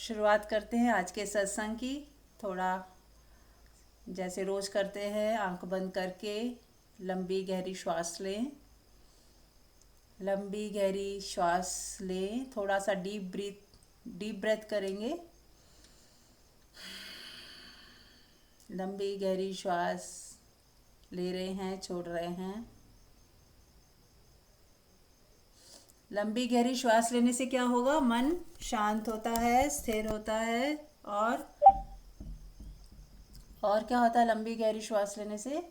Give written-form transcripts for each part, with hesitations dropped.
शुरुआत करते हैं आज के सत्संग की। थोड़ा जैसे रोज करते हैं, आंख बंद करके लंबी गहरी श्वास लें। लंबी गहरी श्वास लें, थोड़ा सा डीप ब्रेथ करेंगे। लंबी गहरी श्वास ले रहे हैं, छोड़ रहे हैं। लंबी गहरी श्वास लेने से क्या होगा? मन शांत होता है, स्थिर होता है। और क्या होता है लंबी गहरी श्वास लेने से?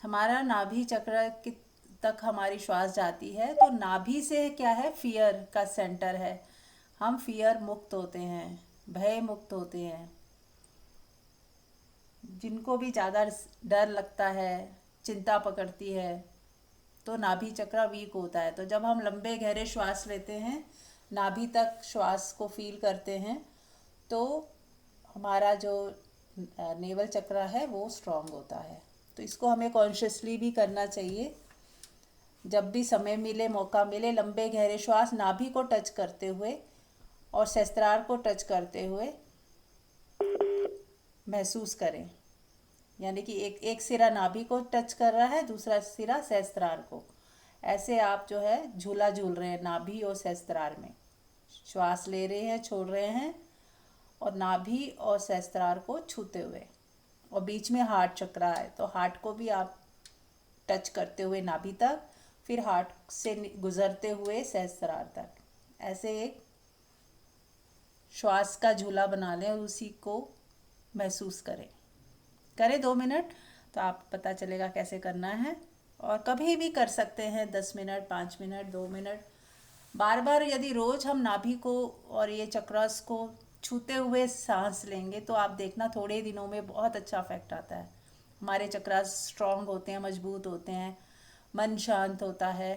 हमारा नाभि चक्र तक हमारी श्वास जाती है। तो नाभि से क्या है? फियर का सेंटर है। हम फियर मुक्त होते हैं, भय मुक्त होते हैं। जिनको भी ज़्यादा डर लगता है, चिंता पकड़ती है, तो नाभि चक्र वीक होता है। तो जब हम लंबे गहरे श्वास लेते हैं, नाभि तक श्वास को फील करते हैं, तो हमारा जो नेवल चक्र है वो स्ट्रांग होता है। तो इसको हमें कॉन्शियसली भी करना चाहिए। जब भी समय मिले, मौका मिले, लंबे गहरे श्वास नाभि को टच करते हुए और सहस्त्रार को टच करते हुए महसूस करें। यानी कि एक सिरा नाभि को टच कर रहा है, दूसरा सिरा सहस्त्रार को। ऐसे आप जो है झूला झूल रहे हैं नाभि और सहस्त्रार में। श्वास ले रहे हैं, छोड़ रहे हैं, और नाभि और सहस्त्रार को छूते हुए। और बीच में हार्ट चक्र है, तो हार्ट को भी आप टच करते हुए नाभि तक, फिर हार्ट से गुजरते हुए सहस्त्रार तक। ऐसे एक श्वास का झूला बना लें और उसी को महसूस करें 2 मिनट, तो आप पता चलेगा कैसे करना है। और कभी भी कर सकते हैं, 10 मिनट, 5 मिनट, 2 मिनट। बार बार यदि रोज हम नाभि को और ये चक्रास को छूते हुए सांस लेंगे, तो आप देखना थोड़े दिनों में बहुत अच्छा इफेक्ट आता है। हमारे चक्रास स्ट्रांग होते हैं, मजबूत होते हैं, मन शांत होता है,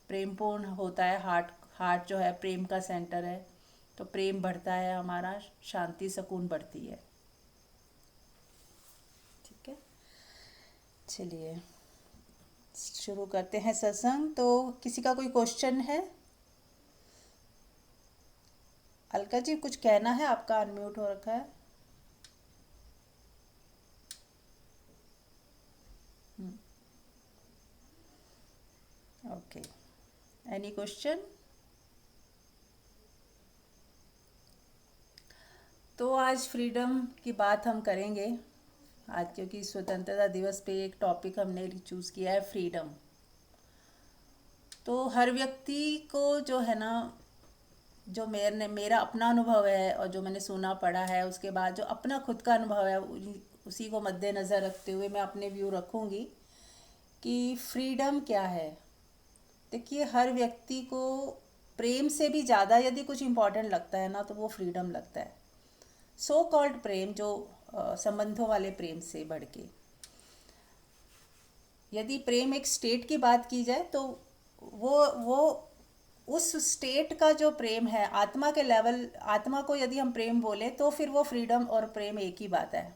प्रेमपूर्ण होता है। हार्ट जो है प्रेम का सेंटर है, तो प्रेम बढ़ता है हमारा, शांति सुकून बढ़ती है। ठीक है, चलिए शुरू करते हैं सत्संग। तो किसी का कोई क्वेश्चन है? अलका जी कुछ कहना है? आपका अनम्यूट हो रखा है। Okay, any question? तो आज फ्रीडम की बात हम करेंगे आज, क्योंकि स्वतंत्रता दिवस पे एक टॉपिक हमने चूज़ किया है, फ्रीडम। तो हर व्यक्ति को जो है ना, जो मेरा अपना अनुभव है और जो मैंने सुना पढ़ा है, उसके बाद जो अपना खुद का अनुभव है, उसी को मद्देनज़र रखते हुए मैं अपने व्यू रखूँगी कि फ्रीडम क्या है। देखिए, हर व्यक्ति को प्रेम से भी ज़्यादा यदि कुछ इम्पोर्टेंट लगता है ना, तो वो फ्रीडम लगता है। सो कॉल्ड प्रेम, जो संबंधों वाले प्रेम से बढ़ के। यदि प्रेम एक स्टेट की बात की जाए, तो वो उस स्टेट का जो प्रेम है, आत्मा के लेवल, आत्मा को यदि हम प्रेम बोले, तो फिर वो फ्रीडम और प्रेम एक ही बात है।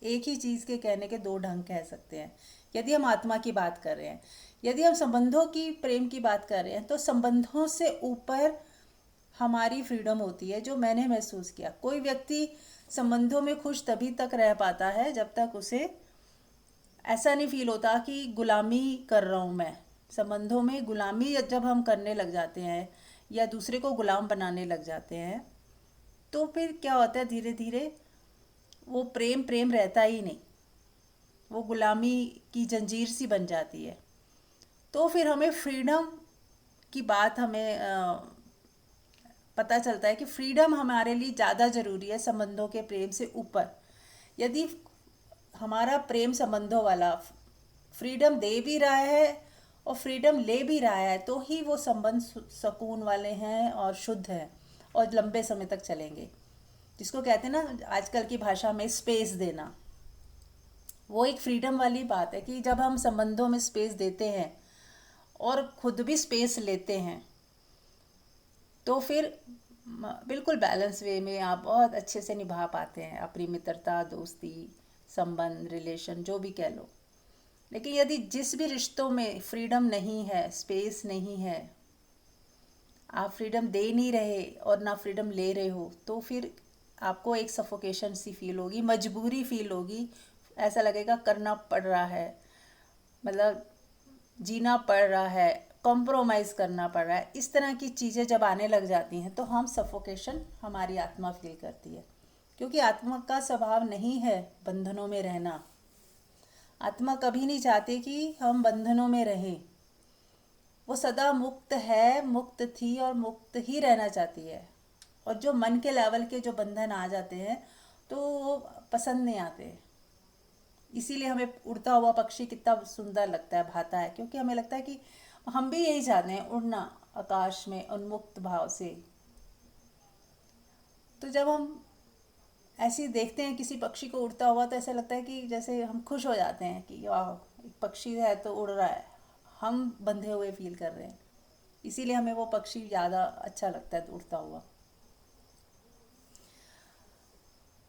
एक ही चीज़ के कहने के दो ढंग कह सकते हैं, यदि हम आत्मा की बात कर रहे हैं। यदि हम संबंधों की प्रेम की बात कर रहे हैं, तो संबंधों से ऊपर हमारी फ्रीडम होती है, जो मैंने महसूस किया। कोई व्यक्ति संबंधों में खुश तभी तक रह पाता है जब तक उसे ऐसा नहीं फील होता कि गुलामी कर रहा हूँ मैं। संबंधों में गुलामी जब हम करने लग जाते हैं या दूसरे को गुलाम बनाने लग जाते हैं, तो फिर क्या होता है, धीरे धीरे वो प्रेम प्रेम रहता ही नहीं, वो गुलामी की जंजीर सी बन जाती है। तो फिर हमें फ्रीडम की बात हमें पता चलता है कि फ्रीडम हमारे लिए ज़्यादा ज़रूरी है संबंधों के प्रेम से ऊपर। यदि हमारा प्रेम संबंधों वाला फ्रीडम दे भी रहा है और फ्रीडम ले भी रहा है, तो ही वो संबंध सुकून वाले हैं और शुद्ध हैं और लंबे समय तक चलेंगे। जिसको कहते हैं ना आजकल की भाषा में स्पेस देना, वो एक फ्रीडम वाली बात है कि जब हम संबंधों में स्पेस देते हैं और खुद भी स्पेस लेते हैं, तो फिर बिल्कुल बैलेंस वे में आप बहुत अच्छे से निभा पाते हैं अपनी मित्रता, दोस्ती, संबंध, रिलेशन, जो भी कह लो। लेकिन यदि जिस भी रिश्तों में फ्रीडम नहीं है, स्पेस नहीं है, आप फ्रीडम दे नहीं रहे और ना फ्रीडम ले रहे हो, तो फिर आपको एक सफोकेशन सी फील होगी, मजबूरी फील होगी, ऐसा लगेगा करना पड़ रहा है, मतलब जीना पड़ रहा है, कॉम्प्रोमाइज़ करना पड़ रहा है। इस तरह की चीज़ें जब आने लग जाती हैं तो हम सफोकेशन हमारी आत्मा फील करती है, क्योंकि आत्मा का स्वभाव नहीं है बंधनों में रहना। आत्मा कभी नहीं चाहती कि हम बंधनों में रहें। वो सदा मुक्त है, मुक्त थी और मुक्त ही रहना चाहती है। और जो मन के लेवल के जो बंधन आ जाते हैं तो वो पसंद नहीं आते। इसीलिए हमें उड़ता हुआ पक्षी कितना सुंदर लगता है, भाता है, क्योंकि हमें लगता है कि हम भी यही चाहते हैं, उड़ना आकाश में उन्मुक्त भाव से। तो जब हम ऐसे ही देखते हैं किसी पक्षी को उड़ता हुआ तो ऐसा लगता है कि जैसे हम खुश हो जाते हैं कि वाह, एक पक्षी है तो उड़ रहा है, हम बंधे हुए फील कर रहे हैं। इसीलिए हमें वो पक्षी ज़्यादा अच्छा लगता है उड़ता हुआ।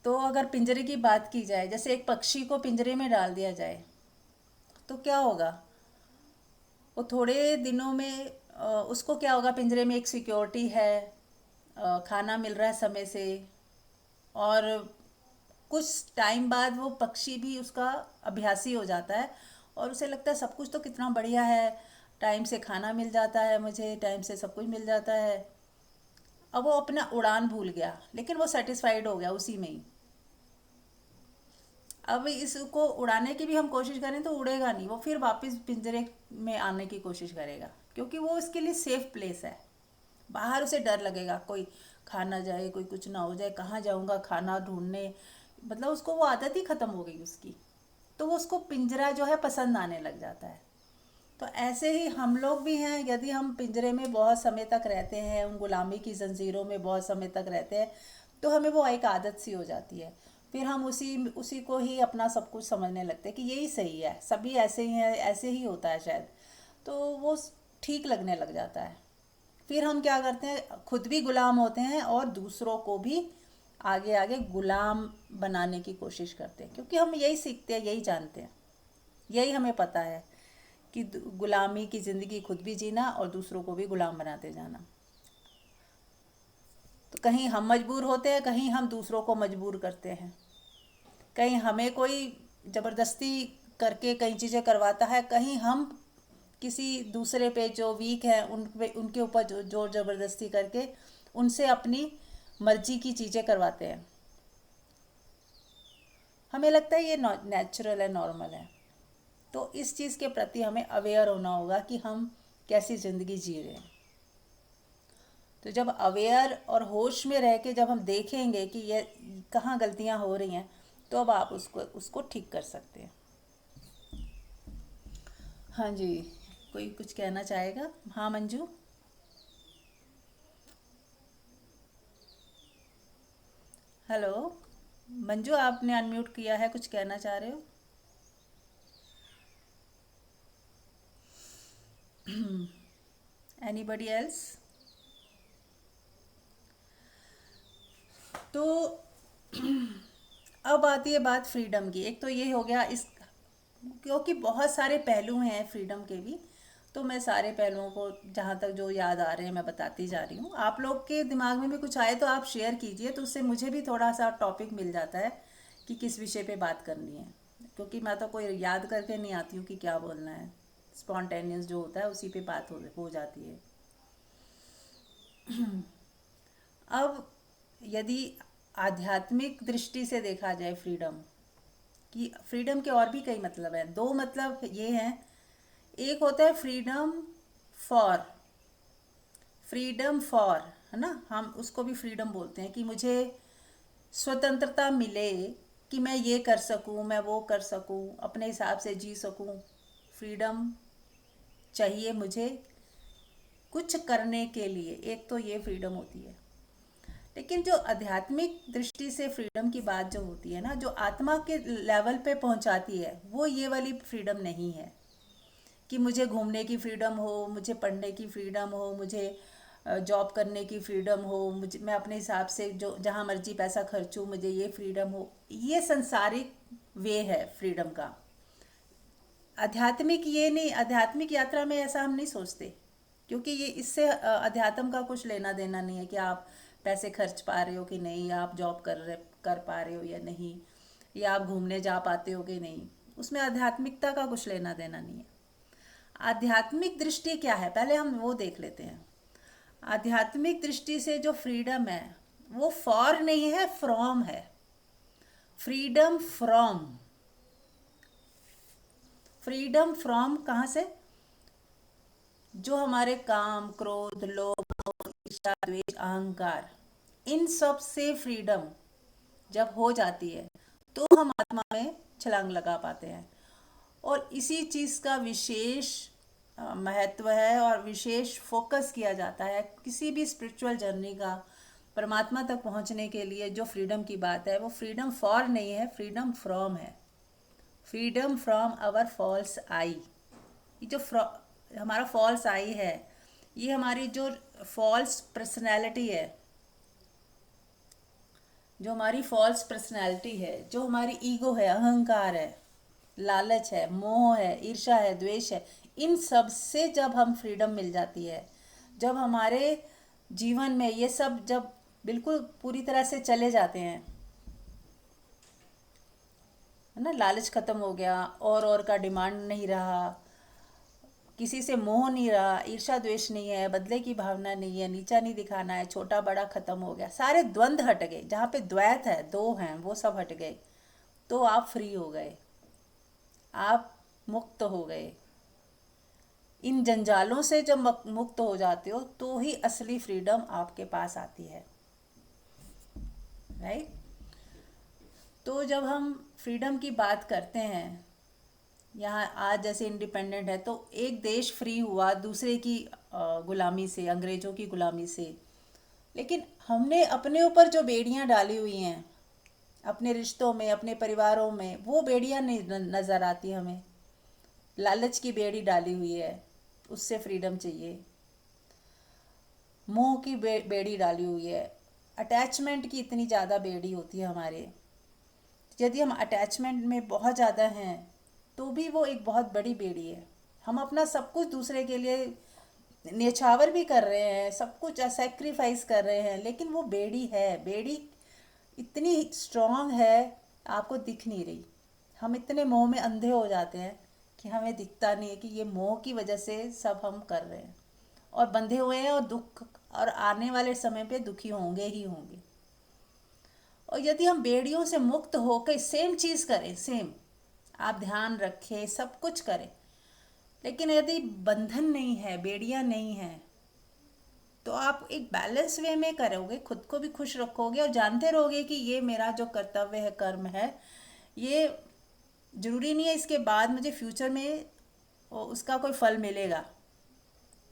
तो अगर पिंजरे की बात की जाए, जैसे एक पक्षी को पिंजरे में डाल दिया जाए तो क्या होगा? वो थोड़े दिनों में उसको क्या होगा, पिंजरे में एक सिक्योरिटी है, खाना मिल रहा है समय से, और कुछ टाइम बाद वो पक्षी भी उसका अभ्यासी हो जाता है और उसे लगता है सब कुछ तो कितना बढ़िया है, टाइम से खाना मिल जाता है, मुझे टाइम से सब कुछ मिल जाता है। अब वो अपना उड़ान भूल गया, लेकिन वो सेटिस्फाइड हो गया उसी में ही। अब इसको उड़ाने की भी हम कोशिश करें तो उड़ेगा नहीं, वो फिर वापस पिंजरे में आने की कोशिश करेगा, क्योंकि वो उसके लिए सेफ प्लेस है। बाहर उसे डर लगेगा, कोई खा ना जाए, कोई कुछ ना हो जाए, कहाँ जाऊँगा खाना ढूंढने, मतलब उसको वो आदत ही ख़त्म हो गई उसकी। तो वो उसको पिंजरा जो है पसंद आने लग जाता है। तो ऐसे ही हम लोग भी हैं, यदि हम पिंजरे में बहुत समय तक रहते हैं, उन गुलामी की जंजीरों में बहुत समय तक रहते हैं, तो हमें वो एक आदत सी हो जाती है। फिर हम उसी उसी को ही अपना सब कुछ समझने लगते हैं कि यही सही है, सभी ऐसे ही हैं, ऐसे ही होता है शायद। तो वो ठीक लगने लग जाता है। फिर हम क्या करते हैं, खुद भी गुलाम होते हैं और दूसरों को भी आगे आगे गुलाम बनाने की कोशिश करते हैं, क्योंकि हम यही सीखते हैं, यही जानते हैं, यही हमें पता है कि गुलामी की ज़िंदगी खुद भी जीना और दूसरों को भी गुलाम बनाते जाना। तो कहीं हम मजबूर होते हैं, कहीं हम दूसरों को मजबूर करते हैं, कहीं हमें कोई ज़बरदस्ती करके कई चीज़ें करवाता है, कहीं हम किसी दूसरे पे जो वीक है उनके ऊपर जोर ज़बरदस्ती करके उनसे अपनी मर्जी की चीज़ें करवाते हैं। हमें लगता है ये नेचुरल है, नॉर्मल है। तो इस चीज़ के प्रति हमें अवेयर होना होगा कि हम कैसी ज़िंदगी जी रहे हैं। तो जब अवेयर और होश में रह के जब हम देखेंगे कि ये कहाँ गलतियाँ हो रही हैं, तो अब आप उसको उसको ठीक कर सकते हैं। हाँ जी, कोई कुछ कहना चाहेगा? हाँ मंजू। हेलो मंजू, आपने अनम्यूट किया है, कुछ कहना चाह रहे हो? Anybody else? तो अब आती है बात फ्रीडम की। एक तो ये हो गया इस, क्योंकि बहुत सारे पहलू हैं फ्रीडम के भी, तो मैं सारे पहलुओं को जहाँ तक जो याद आ रहे हैं मैं बताती जा रही हूँ। आप लोग के दिमाग में भी कुछ आए तो आप शेयर कीजिए, तो उससे मुझे भी थोड़ा सा टॉपिक मिल जाता है कि किस विषय पे बात करनी है, क्योंकि मैं तो कोई याद करके नहीं आती हूँ कि क्या बोलना है। स्पॉन्टेनियस जो होता है उसी पे बात हो जाती है। अब यदि आध्यात्मिक दृष्टि से देखा जाए फ्रीडम, कि फ्रीडम के और भी कई मतलब हैं। दो मतलब ये हैं, एक होता है फॉर फ्रीडम फॉर, है ना, हम उसको भी फ्रीडम बोलते हैं कि मुझे स्वतंत्रता मिले, कि मैं ये कर सकूं, मैं वो कर सकूं, अपने हिसाब से जी सकूं। फ्रीडम चाहिए मुझे कुछ करने के लिए, एक तो ये फ्रीडम होती है। लेकिन जो आध्यात्मिक दृष्टि से फ्रीडम की बात जो होती है ना, जो आत्मा के लेवल पे पहुंचाती है, वो ये वाली फ्रीडम नहीं है कि मुझे घूमने की फ्रीडम हो, मुझे पढ़ने की फ्रीडम हो, मुझे जॉब करने की फ्रीडम हो, मुझे मैं अपने हिसाब से जो जहाँ मर्जी पैसा खर्चूँ, मुझे ये फ्रीडम हो। ये संसारिक वे है फ्रीडम का। आध्यात्मिक ये नहीं, आध्यात्मिक यात्रा में ऐसा हम नहीं सोचते क्योंकि ये इससे अध्यात्म का कुछ लेना देना नहीं है कि आप पैसे खर्च पा रहे हो कि नहीं, या आप जॉब कर पा रहे हो या नहीं, या आप घूमने जा पाते हो कि नहीं। उसमें आध्यात्मिकता का कुछ लेना देना नहीं है। आध्यात्मिक दृष्टि क्या है, पहले हम वो देख लेते हैं। आध्यात्मिक दृष्टि से जो फ्रीडम है वो फॉर नहीं है, फ्रॉम है। फ्रीडम फ्रॉम, फ्रीडम फ्रॉम कहाँ से? जो हमारे काम, क्रोध, लोभ, ईर्ष्या, द्वेष, अहंकार, इन सब से फ्रीडम जब हो जाती है तो हम आत्मा में छलांग लगा पाते हैं। और इसी चीज़ का विशेष महत्व है और विशेष फोकस किया जाता है किसी भी स्पिरिचुअल जर्नी का। परमात्मा तक पहुंचने के लिए जो फ्रीडम की बात है वो फ्रीडम फॉर नहीं है, फ्रीडम फ्रॉम है। फ्रीडम फ्रॉम आवर फॉल्स आई। ये जो हमारा फॉल्स आई है, ये हमारी जो फॉल्स पर्सनैलिटी है, जो हमारी फॉल्स पर्सनैलिटी है, जो हमारी ईगो है, अहंकार है, लालच है, मोह है, ईर्ष्या है, द्वेष है, इन सब से जब हम फ्रीडम मिल जाती है, जब हमारे जीवन में ये सब जब बिल्कुल पूरी तरह से चले जाते हैं, है ना, लालच खत्म हो गया, और का डिमांड नहीं रहा, किसी से मोह नहीं रहा, ईर्ष्या द्वेष नहीं है, बदले की भावना नहीं है, नीचा नहीं दिखाना है, छोटा बड़ा खत्म हो गया, सारे द्वंद्व हट गए, जहाँ पे द्वैत है, दो हैं, वो सब हट गए, तो आप फ्री हो गए, आप मुक्त हो गए। इन जंजालों से जब मुक्त हो जाते हो तो ही असली फ्रीडम आपके पास आती है, राइट। तो जब हम फ्रीडम की बात करते हैं, यहाँ आज जैसे इंडिपेंडेंट है तो एक देश फ्री हुआ दूसरे की गुलामी से, अंग्रेजों की गुलामी से, लेकिन हमने अपने ऊपर जो बेड़ियाँ डाली हुई हैं अपने रिश्तों में, अपने परिवारों में, वो बेड़ियाँ नहीं नज़र आती हमें। लालच की बेड़ी डाली हुई है, उससे फ्रीडम चाहिए। मोह की बेड़ी डाली हुई है, अटैचमेंट की इतनी ज़्यादा बेड़ी होती है हमारे। यदि हम अटैचमेंट में बहुत ज़्यादा हैं तो भी वो एक बहुत बड़ी बेड़ी है। हम अपना सब कुछ दूसरे के लिए न्यौछावर भी कर रहे हैं, सब कुछ सेक्रीफाइस कर रहे हैं, लेकिन वो बेड़ी है, बेड़ी इतनी स्ट्रांग है, आपको दिख नहीं रही। हम इतने मोह में अंधे हो जाते हैं कि हमें दिखता नहीं है कि ये मोह की वजह से सब हम कर रहे हैं और बंधे हुए हैं, और दुख, और आने वाले समय पे दुखी होंगे ही होंगे। और यदि हम बेड़ियों से मुक्त होकर सेम चीज़ करें, सेम आप ध्यान रखें, सब कुछ करें, लेकिन यदि बंधन नहीं है, बेड़ियां नहीं है, तो आप एक बैलेंस वे में करोगे, खुद को भी खुश रखोगे और जानते रहोगे कि ये मेरा जो कर्तव्य है, कर्म है, ये जरूरी नहीं है इसके बाद मुझे फ्यूचर में उसका कोई फल मिलेगा।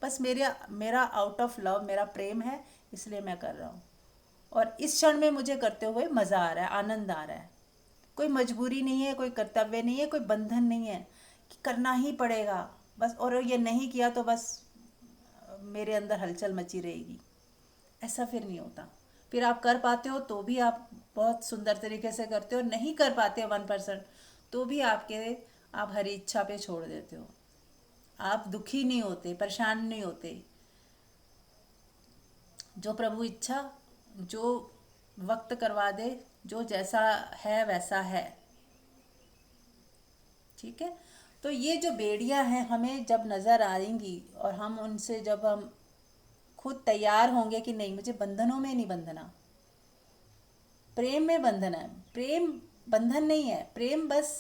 बस मेरा मेरा आउट ऑफ लव, मेरा प्रेम है, इसलिए मैं कर रहा हूँ। और इस क्षण में मुझे करते हुए मज़ा आ रहा है, आनंद आ रहा है। कोई मजबूरी नहीं है, कोई कर्तव्य नहीं है, कोई बंधन नहीं है कि करना ही पड़ेगा बस, और ये नहीं किया तो बस मेरे अंदर हलचल मची रहेगी। ऐसा फिर नहीं होता। फिर आप कर पाते हो तो भी आप बहुत सुंदर तरीके से करते हो, नहीं कर पाते हो 1% तो भी आप हरी इच्छा पे छोड़ देते हो। आप दुखी नहीं होते, परेशान नहीं होते। जो प्रभु इच्छा, जो वक्त करवा दे, जो जैसा है वैसा है, ठीक है। तो ये जो बेड़ियां हैं हमें जब नज़र आएंगी और हम उनसे जब हम खुद तैयार होंगे कि नहीं, मुझे बंधनों में नहीं बंधना, प्रेम में बंधन है। प्रेम बंधन नहीं है, प्रेम बस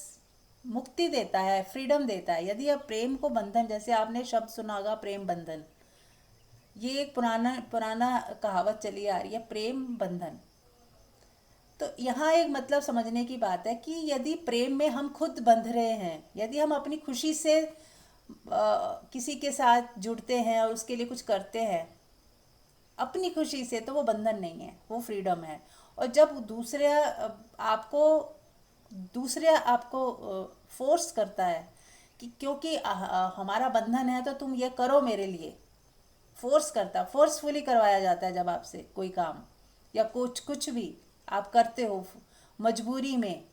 मुक्ति देता है, फ्रीडम देता है। यदि आप प्रेम को बंधन, जैसे आपने शब्द सुना होगा प्रेम बंधन, ये एक पुराना पुराना कहावत चली आ रही है, प्रेम बंधन। तो यहाँ एक मतलब समझने की बात है कि यदि प्रेम में हम खुद बंध रहे हैं, यदि हम अपनी खुशी से किसी के साथ जुड़ते हैं और उसके लिए कुछ करते हैं अपनी खुशी से, तो वो बंधन नहीं है, वो फ्रीडम है। और जब आपको दूसरे आपको फोर्स करता है कि क्योंकि हमारा बंधन है तो तुम ये करो मेरे लिए, फोर्स करता, फोर्सफुली करवाया जाता है जब आपसे कोई काम या कुछ कुछ भी आप करते हो मजबूरी में,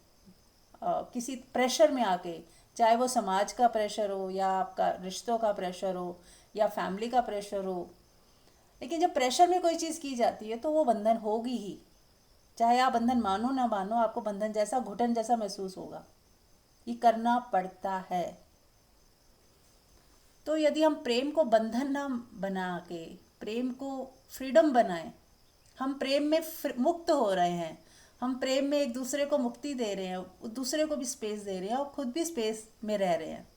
किसी प्रेशर में आके, चाहे वो समाज का प्रेशर हो या आपका रिश्तों का प्रेशर हो या फैमिली का प्रेशर हो। लेकिन जब प्रेशर में कोई चीज़ की जाती है तो वो बंधन होगी ही। चाहे आप बंधन मानो ना मानो, आपको बंधन जैसा, घुटन जैसा महसूस होगा। ये करना पड़ता है। तो यदि हम प्रेम को बंधन ना बना के प्रेम को फ्रीडम बनाएं, हम प्रेम में मुक्त हो रहे हैं, हम प्रेम में एक दूसरे को मुक्ति दे रहे हैं, दूसरे को भी स्पेस दे रहे हैं और खुद भी स्पेस में रह रहे हैं।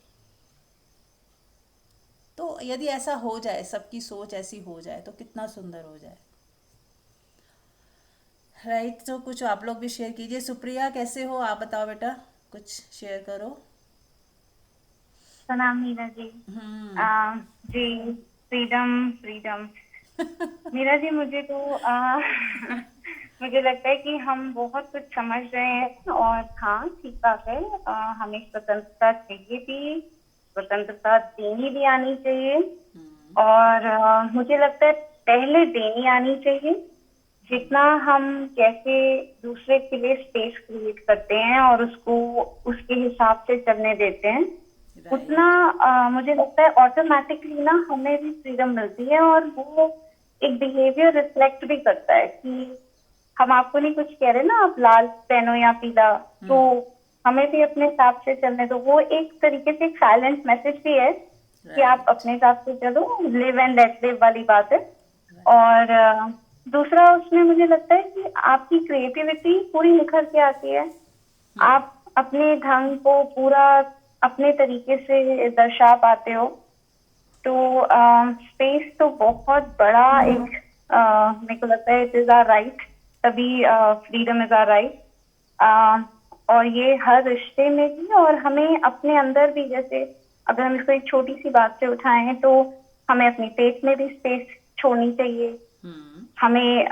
तो यदि ऐसा हो जाए, सबकी सोच ऐसी हो जाए तो कितना सुंदर हो जाए। राइट। तो कुछ आप लोग भी शेयर कीजिए। सुप्रिया कैसे हो आप, बताओ बेटा, कुछ शेयर करो। प्रणाम मीरा जी। हम्म। जी, फ्रीडम फ्रीडम। मीरा जी, मुझे तो मुझे लगता है कि हम बहुत कुछ समझ रहे हैं, और हाँ, ठीक बात है। हमें स्वतंत्रता चाहिए भी, स्वतंत्रता देनी भी आनी चाहिए। और मुझे लगता है पहले देनी आनी चाहिए। जितना हम कैसे दूसरे के लिए स्पेस क्रिएट करते हैं और उसको उसके हिसाब से चलने देते हैं, उतना राइट। मुझे लगता है ऑटोमेटिकली ना हमें भी फ्रीडम मिलती है। और वो एक बिहेवियर रिफ्लेक्ट भी करता है कि हम आपको नहीं कुछ कह रहे ना, आप लाल पहनो या पीला, तो हम्म। हमें भी अपने हिसाब से चलने दो। वो एक तरीके से एक साइलेंट मैसेज भी है कि आप राइट। अपने हिसाब से चलो, लिव एंड लेट लिव वाली बात है। राइट। और दूसरा, उसमें मुझे लगता है कि आपकी क्रिएटिविटी पूरी निखर के आती है। आप अपने ढंग को पूरा अपने तरीके से दर्शा पाते हो। तो स्पेस तो बहुत बड़ा एक, मेरे को लगता है इट इज आवर राइट, तभी फ्रीडम इज आवर राइट। और ये हर रिश्ते में भी, और हमें अपने अंदर भी, जैसे अगर हम इसको एक छोटी सी बात से उठाएं तो हमें अपनी पेट में भी स्पेस छोड़नी चाहिए। हम्म। हमें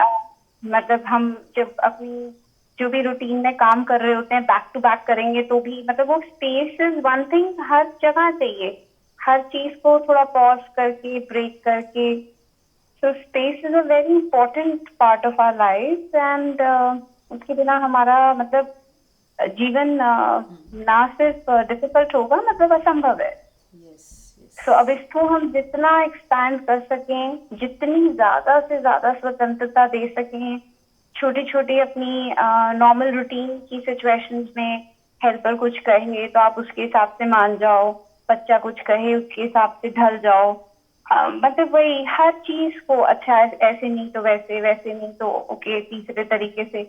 मतलब हम जब अपनी जो भी रूटीन में काम कर रहे होते हैं, बैक टू बैक करेंगे तो भी, मतलब वो स्पेस इज वन थिंग हर जगह चाहिए। हर चीज को थोड़ा पॉज करके, ब्रेक करके। So space is a very important part of our life. And उसके बिना हमारा मतलब जीवन ना सिर्फ डिफिकल्ट होगा, मतलब असंभव है। यस। यस। तो अब इसको हम जितना एक्सपैंड कर सकें, जितनी ज्यादा से ज्यादा स्वतंत्रता दे सकें, छोटी छोटी अपनी नॉर्मल रूटीन की सिचुएशंस में हेल्पर कुछ कहे तो आप उसके हिसाब से मान जाओ, बच्चा कुछ कहे उसके हिसाब से ढल जाओ। मतलब वही हर चीज को, अच्छा ऐसे नहीं तो वैसे, वैसे नहीं तो ओके तीसरे तरीके से,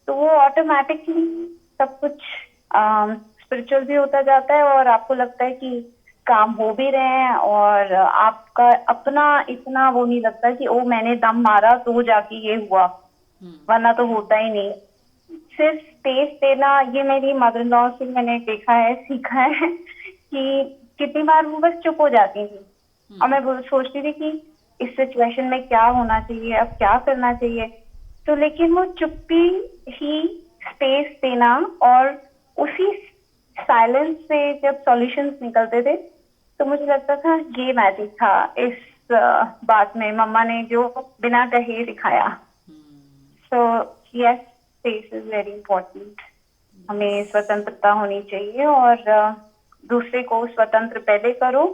तो वो ऑटोमेटिकली सब कुछ स्पिरिचुअल भी होता जाता है। और आपको लगता है कि काम हो भी रहे हैं, और आपका अपना इतना वो नहीं लगता कि ओ मैंने दम मारा तो जाके ये हुआ, वरना तो होता ही नहीं। सिर्फ स्पेस देना, ये मेरी मदर इन लॉ से मैंने देखा है, सीखा है कि कितनी बार वो बस चुप हो जाती थी, और मैं सोचती थी कि इस सिचुएशन में क्या होना चाहिए, अब क्या करना चाहिए। तो लेकिन वो चुप्पी ही स्पेस देना, और उसी साइलेंस से जब सॉल्यूशंस निकलते थे, तो मुझे लगता था ये मैजिक था इस बात में, मम्मा ने जो बिना कहे सिखाया। So yes, space is very important. हमें स्वतंत्रता होनी चाहिए, और दूसरे को स्वतंत्र पहले करो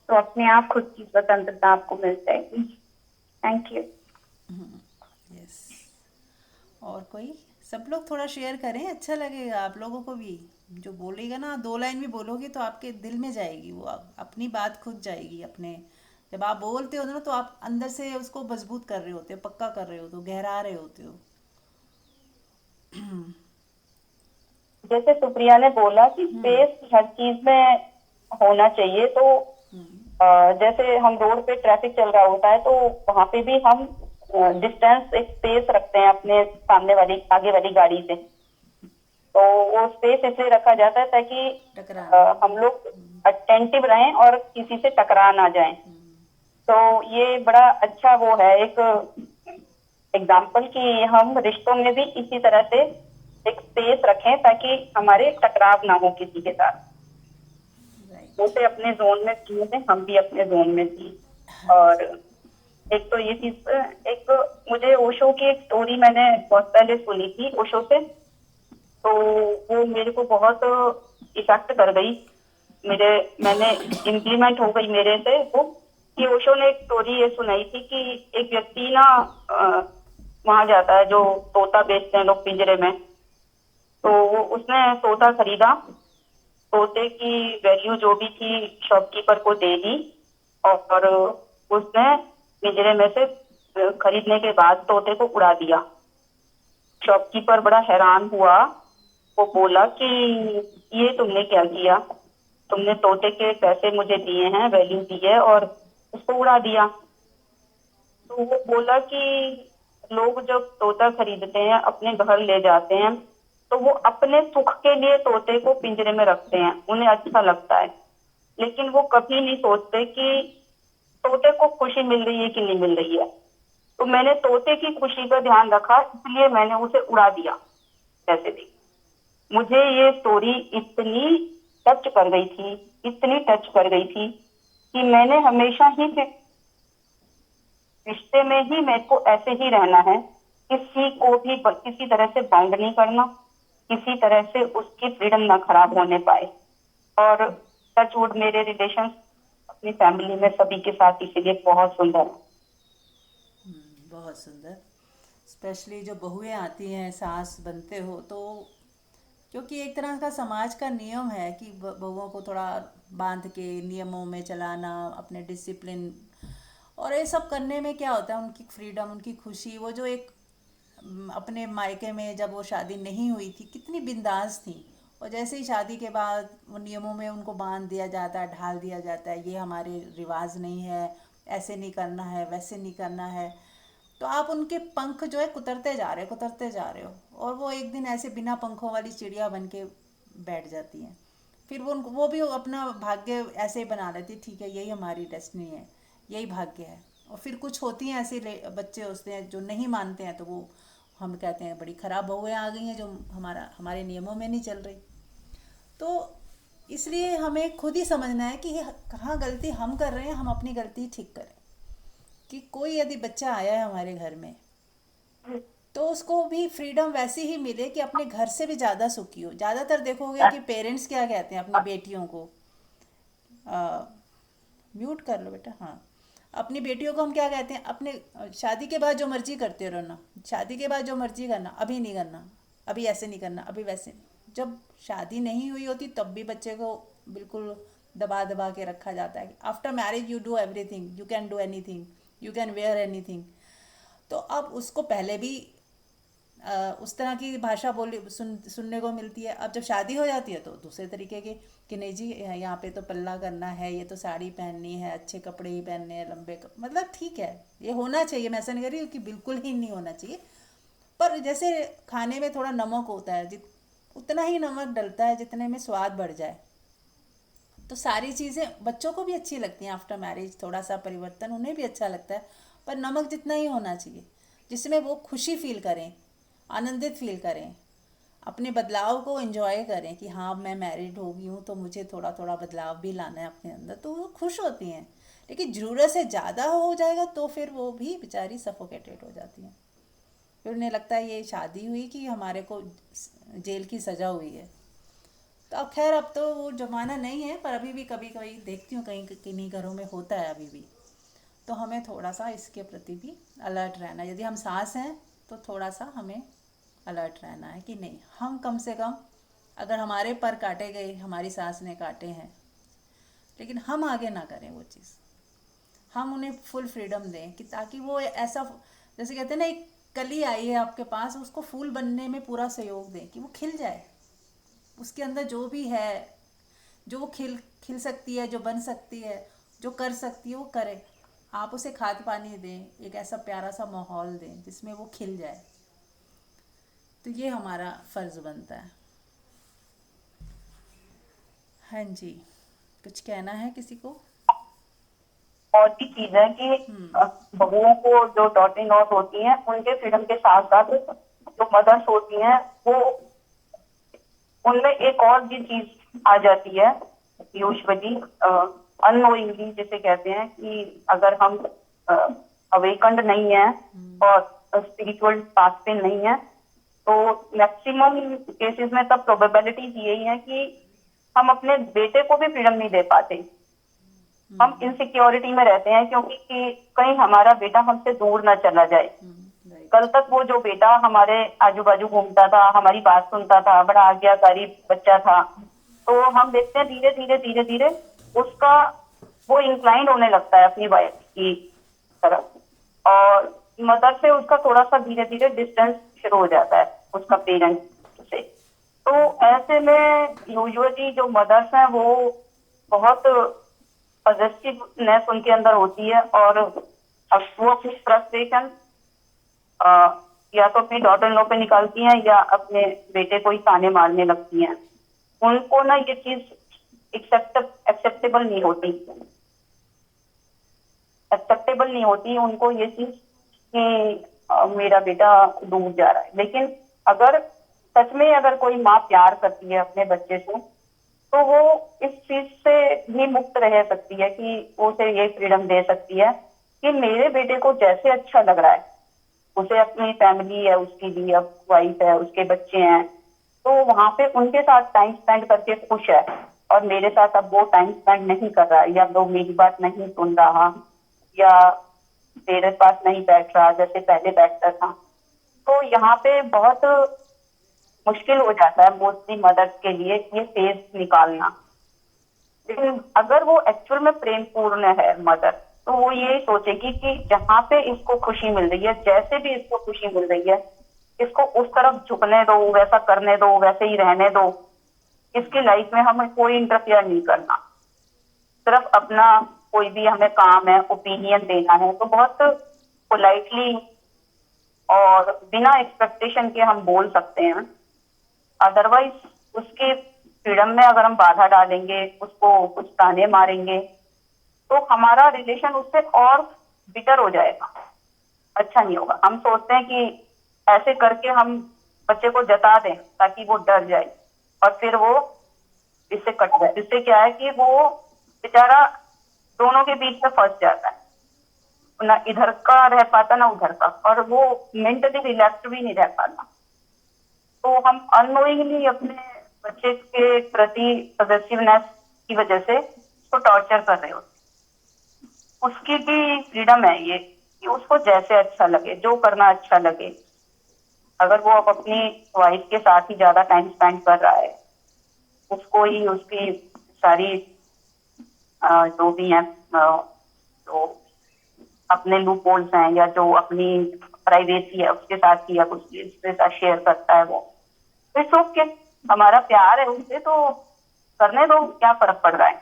तो अपने आप खुद की स्वतंत्रता आपको मिल जाएगी। Thank you. यस। और कोई, सब लोग थोड़ा शेयर करें, अच्छा लगेगा आप लोगों को भी। जो बोलेगा ना, दो लाइन भी बोलोगे तो आपके दिल में जाएगी वो, अपनी बात खुद जाएगी अपने। जब आप बोलते हो ना तो आप अंदर से उसको मजबूत कर रहे होते हो, पक्का कर रहे होते हो, गहरा रहे होते हो। जैसे सुप्रिया ने बोला कि हम्म। स्पेस हर चीज में होना चाहिए, तो जैसे हम रोड पे ट्रैफिक चल रहा होता है तो वहां पे भी हम डिस्टेंस, एक स्पेस रखते हैं अपने सामने वाली, आगे वाली गाड़ी से। तो वो स्पेस इसलिए रखा जाता है ताकि टकराना। हम लोग अटेंटिव रहें और किसी से टकरा ना जाएं। तो ये बड़ा अच्छा वो है, एक एग्जाम्पल कि हम रिश्तों में भी इसी तरह से एक स्पेस रखें ताकि हमारे टकराव ना हो किसी के साथ। वो राइट। से अपने जोन में जिए थे, हम भी अपने जोन में जिए। और एक तो ये चीज, एक मुझे ओशो की एक स्टोरी मैंने बहुत पहले सुनी थी ओशो से, तो वो मेरे को बहुत इफेक्ट कर गई। मेरे मैंने इम्प्लीमेंट हो गई मेरे से वो, कि ओशो ने एक स्टोरी ये सुनाई थी कि एक व्यक्ति ना वहां जाता है, जो तोता बेचते हैं लोग पिंजरे में। तो वो उसने तोता खरीदा, तोते की वैल्यू जो भी थी शॉपकीपर को दे दी, और उसने पिंजरे में से खरीदने के बाद तोते को उड़ा दिया। शॉपकीपर बड़ा हैरान हुआ। वो बोला कि ये तुमने क्या किया, तुमने तोते के पैसे मुझे दिए हैं, वैल्यू दी है, और उसको उड़ा दिया। तो वो बोला कि लोग जब तोता खरीदते हैं, अपने घर ले जाते हैं, तो वो अपने सुख के लिए तोते को पिंजरे में रखते हैं, उन्हें अच्छा लगता है। लेकिन वो कभी नहीं सोचते कि तोते को खुशी मिल रही है कि नहीं मिल रही है। तो मैंने तोते की खुशी का ध्यान रखा, इसलिए मैंने उसे उड़ा दिया पैसे भी। मुझे ये स्टोरी इतनी टच कर गई थी, इतनी टच कर गई थी कि मैंने हमेशा ही रिश्ते में ही मेरे को ऐसे ही रहना है। किसी को भी किसी तरह से बाउंड नहीं करना, किसी तरह से उसकी फ्रीडम ना खराब होने पाए। और टच वुड मेरे रिलेशन अपनी फैमिली में सभी के साथ इसीलिए बहुत सुंदर है। बहुत सुंदर। स्पेशली जो बहुएं आती हैं, सास बनते हो तो, क्योंकि एक तरह का समाज का नियम है कि बहुओं को थोड़ा बांध के नियमों में चलाना, अपने डिसिप्लिन, और ये सब करने में क्या होता है, उनकी फ्रीडम, उनकी खुशी, वो जो एक अपने मायके में जब वो शादी नहीं हुई थी कितनी बिंदास थी, और जैसे ही शादी के बाद वो नियमों में उनको बांध दिया जाता है, ढाल दिया जाता है, ये हमारे रिवाज नहीं है, ऐसे नहीं करना है, वैसे नहीं करना है, तो आप उनके पंख जो है कुतरते जा रहे हो, कुतरते जा रहे हो, और वो एक दिन ऐसे बिना पंखों वाली चिड़िया बन के बैठ जाती हैं। फिर वो भी अपना भाग्य ऐसे ही बना लेती है, ठीक है यही हमारी डेस्टिनी है, यही भाग्य है। और फिर कुछ होती हैं ऐसे बच्चे होते हैं जो नहीं मानते हैं, तो वो हम कहते हैं बड़ी ख़राब बहुएं आ गई हैं जो हमारे नियमों में नहीं चल रही। तो इसलिए हमें खुद ही समझना है कि कहाँ गलती हम कर रहे हैं, हम अपनी गलती ठीक करें। कि कोई यदि बच्चा आया है हमारे घर में, तो उसको भी फ्रीडम वैसी ही मिले कि अपने घर से भी ज़्यादा सुखी हो। ज़्यादातर देखोगे कि पेरेंट्स क्या कहते हैं अपनी बेटियों को, म्यूट कर लो बेटा, हाँ, अपनी बेटियों को हम क्या कहते हैं, अपने शादी के बाद जो मर्जी करते रहना, शादी के बाद जो मर्जी करना, अभी नहीं करना, अभी ऐसे नहीं करना, अभी वैसे नहीं। जब शादी नहीं हुई होती तब भी बच्चे को बिल्कुल दबा दबा के रखा जाता है कि after marriage you do everything, you can do anything, you can wear anything. तो अब उसको पहले भी उस तरह की भाषा सुनने को मिलती है। अब जब शादी हो जाती है तो दूसरे तरीके की, कि नहीं जी यहाँ पे तो पल्ला करना है, ये तो साड़ी पहननी है, अच्छे कपड़े ही पहनने हैं, मतलब ठीक है, ये होना चाहिए, मैं ऐसा नहीं कर रही हूँ कि बिल्कुल ही नहीं होना चाहिए, पर जैसे खाने में थोड़ा नमक होता है, उतना ही नमक डलता है जितने में स्वाद बढ़ जाए। तो सारी चीज़ें बच्चों को भी अच्छी लगती हैं, आफ्टर मैरिज थोड़ा सा परिवर्तन उन्हें भी अच्छा लगता है, पर नमक जितना ही होना चाहिए जिसमें वो खुशी फील करें, आनंदित फील करें, अपने बदलाव को एंजॉय करें कि हाँ मैं मैरिड हो गई हूँ तो मुझे थोड़ा थोड़ा बदलाव भी लाना है अपने अंदर, तो वो खुश होती हैं। लेकिन ज़रूरत से ज़्यादा हो जाएगा तो फिर वो भी बेचारी सफोकेटेड हो जाती हैं। फिर उन्हें लगता है ये शादी हुई कि हमारे को जेल की सज़ा हुई है। तो अब खैर अब तो वो ज़माना नहीं है, पर अभी भी कभी कभी देखती हूँ कहीं किन्हीं घरों में होता है अभी भी। तो हमें थोड़ा सा इसके प्रति भी अलर्ट रहना है। यदि हम सास हैं तो थोड़ा सा हमें अलर्ट रहना है कि नहीं, हम कम से कम, अगर हमारे पर काटे गए, हमारी सास ने काटे हैं, लेकिन हम आगे ना करें वो चीज़, हम उन्हें फुल फ्रीडम दें कि ताकि वो ऐसा, जैसे कहते हैं ना, एक कली आई है आपके पास, उसको फूल बनने में पूरा सहयोग दें कि वो खिल जाए, उसके अंदर जो भी है, जो वो खिल खिल सकती है, जो बन सकती है, जो कर सकती है वो करे। आप उसे खाद पानी दें, एक ऐसा प्यारा सा माहौल दें जिसमें वो खिल जाए। तो ये हमारा फ़र्ज़ बनता है। हाँ जी, कुछ कहना है किसी को? और भी चीज है कि बहुओं को जो डॉटर इन लॉज होती हैं, उनके फ्रीडम के साथ साथ जो मदर्स होती हैं, वो उनमें एक और भी चीज आ जाती है यूजुअली, अननोइंगली जिसे कहते हैं, कि अगर हम अवेकंड नहीं है और स्पिरिचुअल पाथ पे नहीं है, तो मैक्सिमम केसेस में तब प्रोबेबिलिटीज यही है कि हम अपने बेटे को भी फ्रीडम नहीं दे पाते। हम इनसिक्योरिटी में रहते हैं, क्योंकि कि कहीं हमारा बेटा हमसे दूर ना चला जाए। कल राइट। तक वो जो बेटा हमारे आजू बाजू घूमता था, हमारी बात सुनता था, बड़ा आज्ञाकारी बच्चा था, तो हम देखते हैं धीरे धीरे धीरे धीरे उसका वो इंक्लाइंड होने लगता है अपनी वाइफ की तरफ, और मदर से उसका थोड़ा सा धीरे धीरे डिस्टेंस शुरू हो जाता है उसका पेरेंट से। तो ऐसे में यूजुअली जो मदर्स हैं वो बहुत पॉजिटिवनेस उनके अंदर होती है, और अब वो अपनी फ्रस्ट्रेशन या तो अपनी डॉटर इन लॉ पे निकालती हैं या अपने बेटे को ही ताने मारने लगती हैं। उनको ना ये चीज एक्सेप्टेबल नहीं होती, उनको ये चीज कि मेरा बेटा डूब जा रहा है। लेकिन अगर सच में अगर कोई माँ प्यार करती है अपने बच्चे से, तो वो इस चीज से भी मुक्त रह सकती है, कि वो उसे ये फ्रीडम दे सकती है कि मेरे बेटे को जैसे अच्छा लग रहा है, उसे अपनी फैमिली है, उसकी भी अब वाइफ है, उसके बच्चे हैं, तो वहां पे उनके साथ टाइम स्पेंड करके खुश है, और मेरे साथ अब वो टाइम स्पेंड नहीं कर रहा है, या वो मेरी बात नहीं सुन रहा, या मेरे पास नहीं बैठ रहा जैसे पहले बैठता था। तो यहाँ पे बहुत मुश्किल हो जाता है मोस्टली मदर्स के लिए ये फेज निकालना। लेकिन अगर वो एक्चुअल में प्रेम पूर्ण है मदर, तो वो ये सोचेगी कि जहाँ पे इसको खुशी मिल रही है, जैसे भी इसको खुशी मिल रही है, इसको उस तरफ झुकने दो, वैसा करने दो, वैसे ही रहने दो। इसकी लाइफ में हमें कोई इंटरफेयर नहीं करना, सिर्फ अपना कोई भी हमें काम है, ओपिनियन देना है, तो बहुत पोलाइटली और बिना एक्सपेक्टेशन के हम बोल सकते हैं। अदरवाइज उसके फ्रीडम में अगर हम बाधा डालेंगे, उसको कुछ ताने मारेंगे, तो हमारा रिलेशन उससे और बिटर हो जाएगा, अच्छा नहीं होगा। हम सोचते हैं कि ऐसे करके हम बच्चे को जता दें ताकि वो डर जाए, और फिर वो इससे कट जाए। इससे क्या है कि वो बेचारा दोनों के बीच में फंस जाता है, ना इधर का रह पाता ना उधर का, और वो मेंटली रिलैक्स भी नहीं रह पाता। तो हम अननोइंगली अपने बच्चे के प्रति पॉजिटिवनेस की वजह से उसको टॉर्चर कर रहे होते हैं। उसकी भी फ्रीडम है ये कि उसको जैसे अच्छा लगे, जो करना अच्छा लगे। अगर वो अब अपनी वाइफ के साथ ही ज्यादा टाइम स्पेंड कर रहा है, उसको ही उसकी सारी जो भी है जो अपने लूप होल्स हैं, या जो अपनी प्राइवेसी है उसके साथ ही या कुछ उसके साथ शेयर करता है, वो इट्स ओके, हमारा प्यार है उनसे तो करने दो, क्या फर्क पड़ रहा है।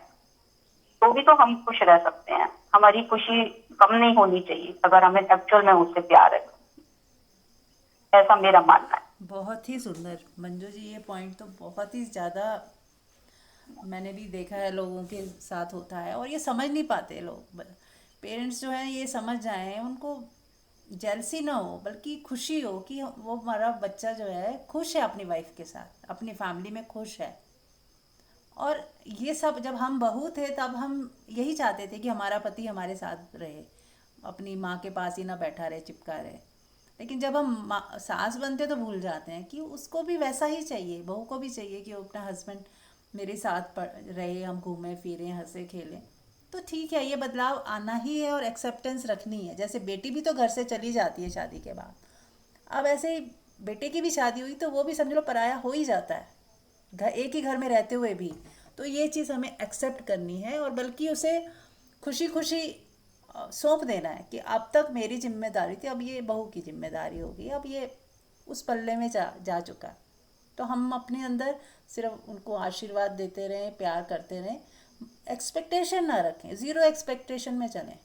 तो भी तो हम खुश रह सकते हैं, हमारी खुशी कम नहीं होनी चाहिए अगर हमें एक्चुअल में उससे प्यार है, ऐसा मेरा मानना है। बहुत ही सुंदर मंजू जी, ये पॉइंट तो बहुत ही ज़्यादा मैंने भी देखा है लोगों के साथ होता है, और ये समझ नहीं पाते लोग। पेरेंट्स जो हैं ये समझ जाएं, उनको जेलसी ना हो बल्कि खुशी हो कि वो हमारा बच्चा जो है खुश है अपनी वाइफ के साथ, अपनी फैमिली में खुश है। और ये सब जब हम बहू थे तब हम यही चाहते थे कि हमारा पति हमारे साथ रहे, अपनी माँ के पास ही ना बैठा रहे, चिपका रहे। लेकिन जब हम सास बनते तो भूल जाते हैं कि उसको भी वैसा ही चाहिए, बहू को भी चाहिए कि वो अपना हस्बैंड मेरे साथ रहे, हम घूमें फिरें हंसे खेलें। तो ठीक है, ये बदलाव आना ही है और एक्सेप्टेंस रखनी है। जैसे बेटी भी तो घर से चली जाती है शादी के बाद, अब ऐसे ही बेटे की भी शादी हुई तो वो भी समझ लो पराया हो ही जाता है, घर एक ही घर में रहते हुए भी। तो ये चीज़ हमें एक्सेप्ट करनी है, और बल्कि उसे खुशी खुशी सौंप देना है कि अब तक मेरी जिम्मेदारी थी, अब ये बहू की जिम्मेदारी होगी, अब ये उस पल्ले में जा चुका। तो हम अपने अंदर सिर्फ उनको आशीर्वाद देते रहें, प्यार करते रहें, एक्सपेक्टेशन ना रखें, ज़ीरो एक्सपेक्टेशन में चलें।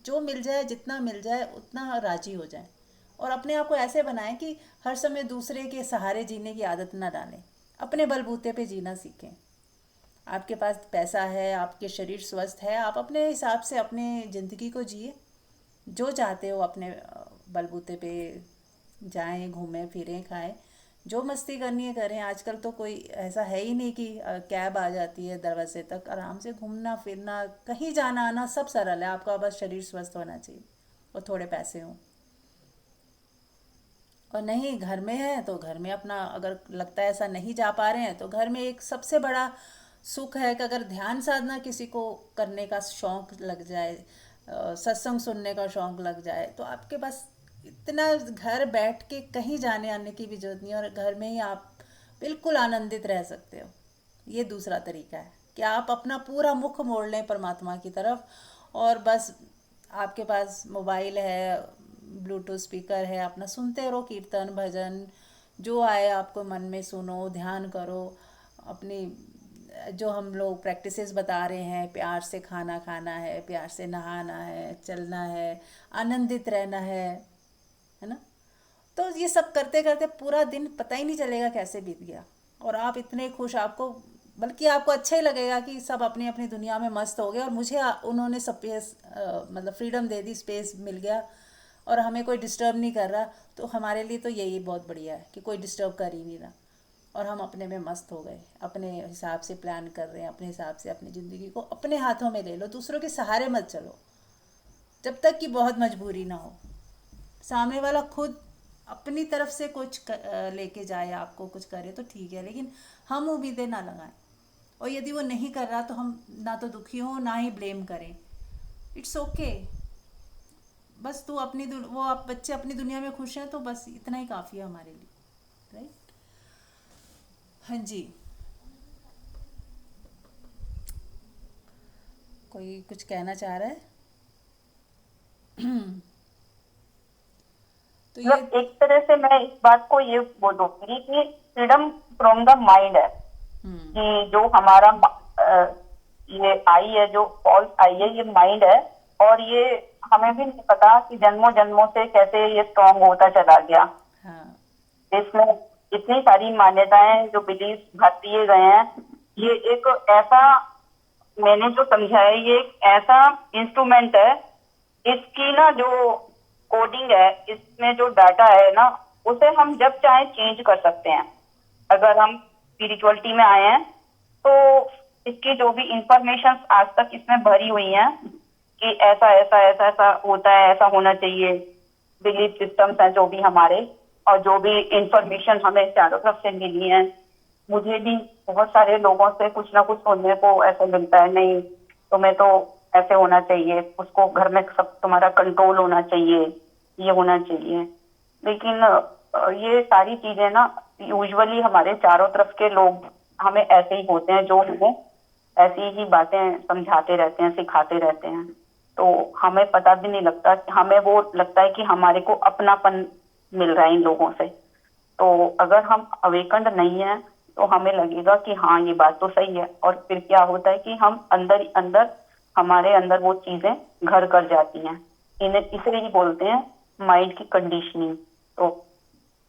जो मिल जाए, जितना मिल जाए उतना राजी हो जाए, और अपने आप को ऐसे बनाएं कि हर समय दूसरे के सहारे जीने की आदत ना डालें, अपने बलबूते पे जीना सीखें। आपके पास पैसा है, आपके शरीर स्वस्थ है, आप अपने हिसाब से अपने ज़िंदगी को जिए, जो चाहते हो अपने बलबूते पे जाएं, घूमें फिरें, खाएं, जो मस्ती करनी है करें। आजकल तो कोई ऐसा है ही नहीं कि कैब आ जाती है दरवाजे तक, आराम से घूमना फिरना, कहीं जाना आना सब सरल है, आपका बस शरीर स्वस्थ होना चाहिए और थोड़े पैसे हों। और नहीं घर में है तो घर में अपना, अगर लगता है ऐसा नहीं जा पा रहे हैं तो घर में एक सबसे बड़ा सुख है कि अगर ध्यान साधना किसी को करने का शौक लग जाए, सत्संग सुनने का शौक लग जाए, तो आपके पास इतना घर बैठ के कहीं जाने आने की भी जरूरत नहीं है, और घर में ही आप बिल्कुल आनंदित रह सकते हो। ये दूसरा तरीका है कि आप अपना पूरा मुख मोड़ लें परमात्मा की तरफ, और बस आपके पास मोबाइल है, ब्लूटूथ स्पीकर है, अपना सुनते रहो कीर्तन भजन, जो आए आपको मन में सुनो, ध्यान करो। अपनी जो हम लोग प्रैक्टिसेस बता रहे हैं, प्यार से खाना खाना है, प्यार से नहाना है, चलना है, आनंदित रहना है ना। तो ये सब करते करते पूरा दिन पता ही नहीं चलेगा कैसे बीत गया, और आप इतने खुश, आपको बल्कि आपको अच्छा ही लगेगा कि सब अपनी अपनी दुनिया में मस्त हो गए, और मुझे उन्होंने स्पेस, मतलब फ्रीडम दे दी, स्पेस मिल गया, और हमें कोई डिस्टर्ब नहीं कर रहा। तो हमारे लिए तो यही बहुत बढ़िया है कि कोई डिस्टर्ब कर ही नहीं रहा, और हम अपने में मस्त हो गए, अपने हिसाब से प्लान कर रहे हैं, अपने हिसाब से अपनी ज़िंदगी को अपने हाथों में ले लो, दूसरों के सहारे मत चलो, जब तक कि बहुत मजबूरी ना हो। सामने वाला खुद अपनी तरफ से कुछ लेके जाए, आपको कुछ करे तो ठीक है, लेकिन हम उम्मीदें ना लगाएं, और यदि वो नहीं कर रहा तो हम ना तो दुखी हों ना ही ब्लेम करें। इट्स ओके, बस तू अपनी वो आप बच्चे अपनी दुनिया में खुश हैं, तो बस इतना ही काफ़ी है हमारे लिए, राइट। हाँ जी, कोई कुछ कहना चाह रहा है? तो ये मतलब एक तरह से मैं इस बात को ये बोलूंगी कि फ्रीडम फ्रॉम द माइंड है, कि जो हमारा ये आई है, जो फॉल्स आई है, ये माइंड है। और ये हमें भी नहीं पता कि जन्मों जन्मों से कैसे ये स्ट्रांग होता चला गया। हाँ इसमें इतनी सारी मान्यताएं जो बिलीफ भर दिए गए हैं, ये एक ऐसा, मैंने जो समझा है, ये एक ऐसा इंस्ट्रूमेंट है, इसकी ना जो कोडिंग है, इसमें जो डाटा है ना, उसे हम जब चाहे चेंज कर सकते हैं। अगर हम स्पिरिचुअलिटी में आए हैं तो इसकी जो भी इंफॉर्मेशन आज तक इसमें भरी हुई हैं कि ऐसा ऐसा ऐसा ऐसा होता है, ऐसा होना चाहिए, बिलीफ सिस्टम्स हैं जो भी हमारे, और जो भी इंफॉर्मेशन हमें चारों तरफ से मिली है। मुझे भी बहुत सारे लोगों से कुछ ना कुछ सुनने को ऐसे मिलता है, नहीं तुम्हें तो ऐसे होना चाहिए, उसको घर में सब तुम्हारा कंट्रोल होना चाहिए, ये होना चाहिए। लेकिन ये सारी चीजें ना, यूजुअली हमारे चारों तरफ के लोग हमें ऐसे ही होते हैं, जो हमें ऐसी ही बातें समझाते रहते हैं, सिखाते रहते हैं। तो हमें पता भी नहीं लगता, हमें वो लगता है कि हमारे को अपनापन मिल रहा है इन लोगों से। तो अगर हम अवेकंड नहीं है तो हमें लगेगा कि हाँ ये बात तो सही है, और फिर क्या होता है कि हम अंदर ही अंदर, हमारे अंदर वो चीजें घर कर जाती हैं। इन्हें इसलिए ही बोलते हैं माइंड की कंडीशनिंग। तो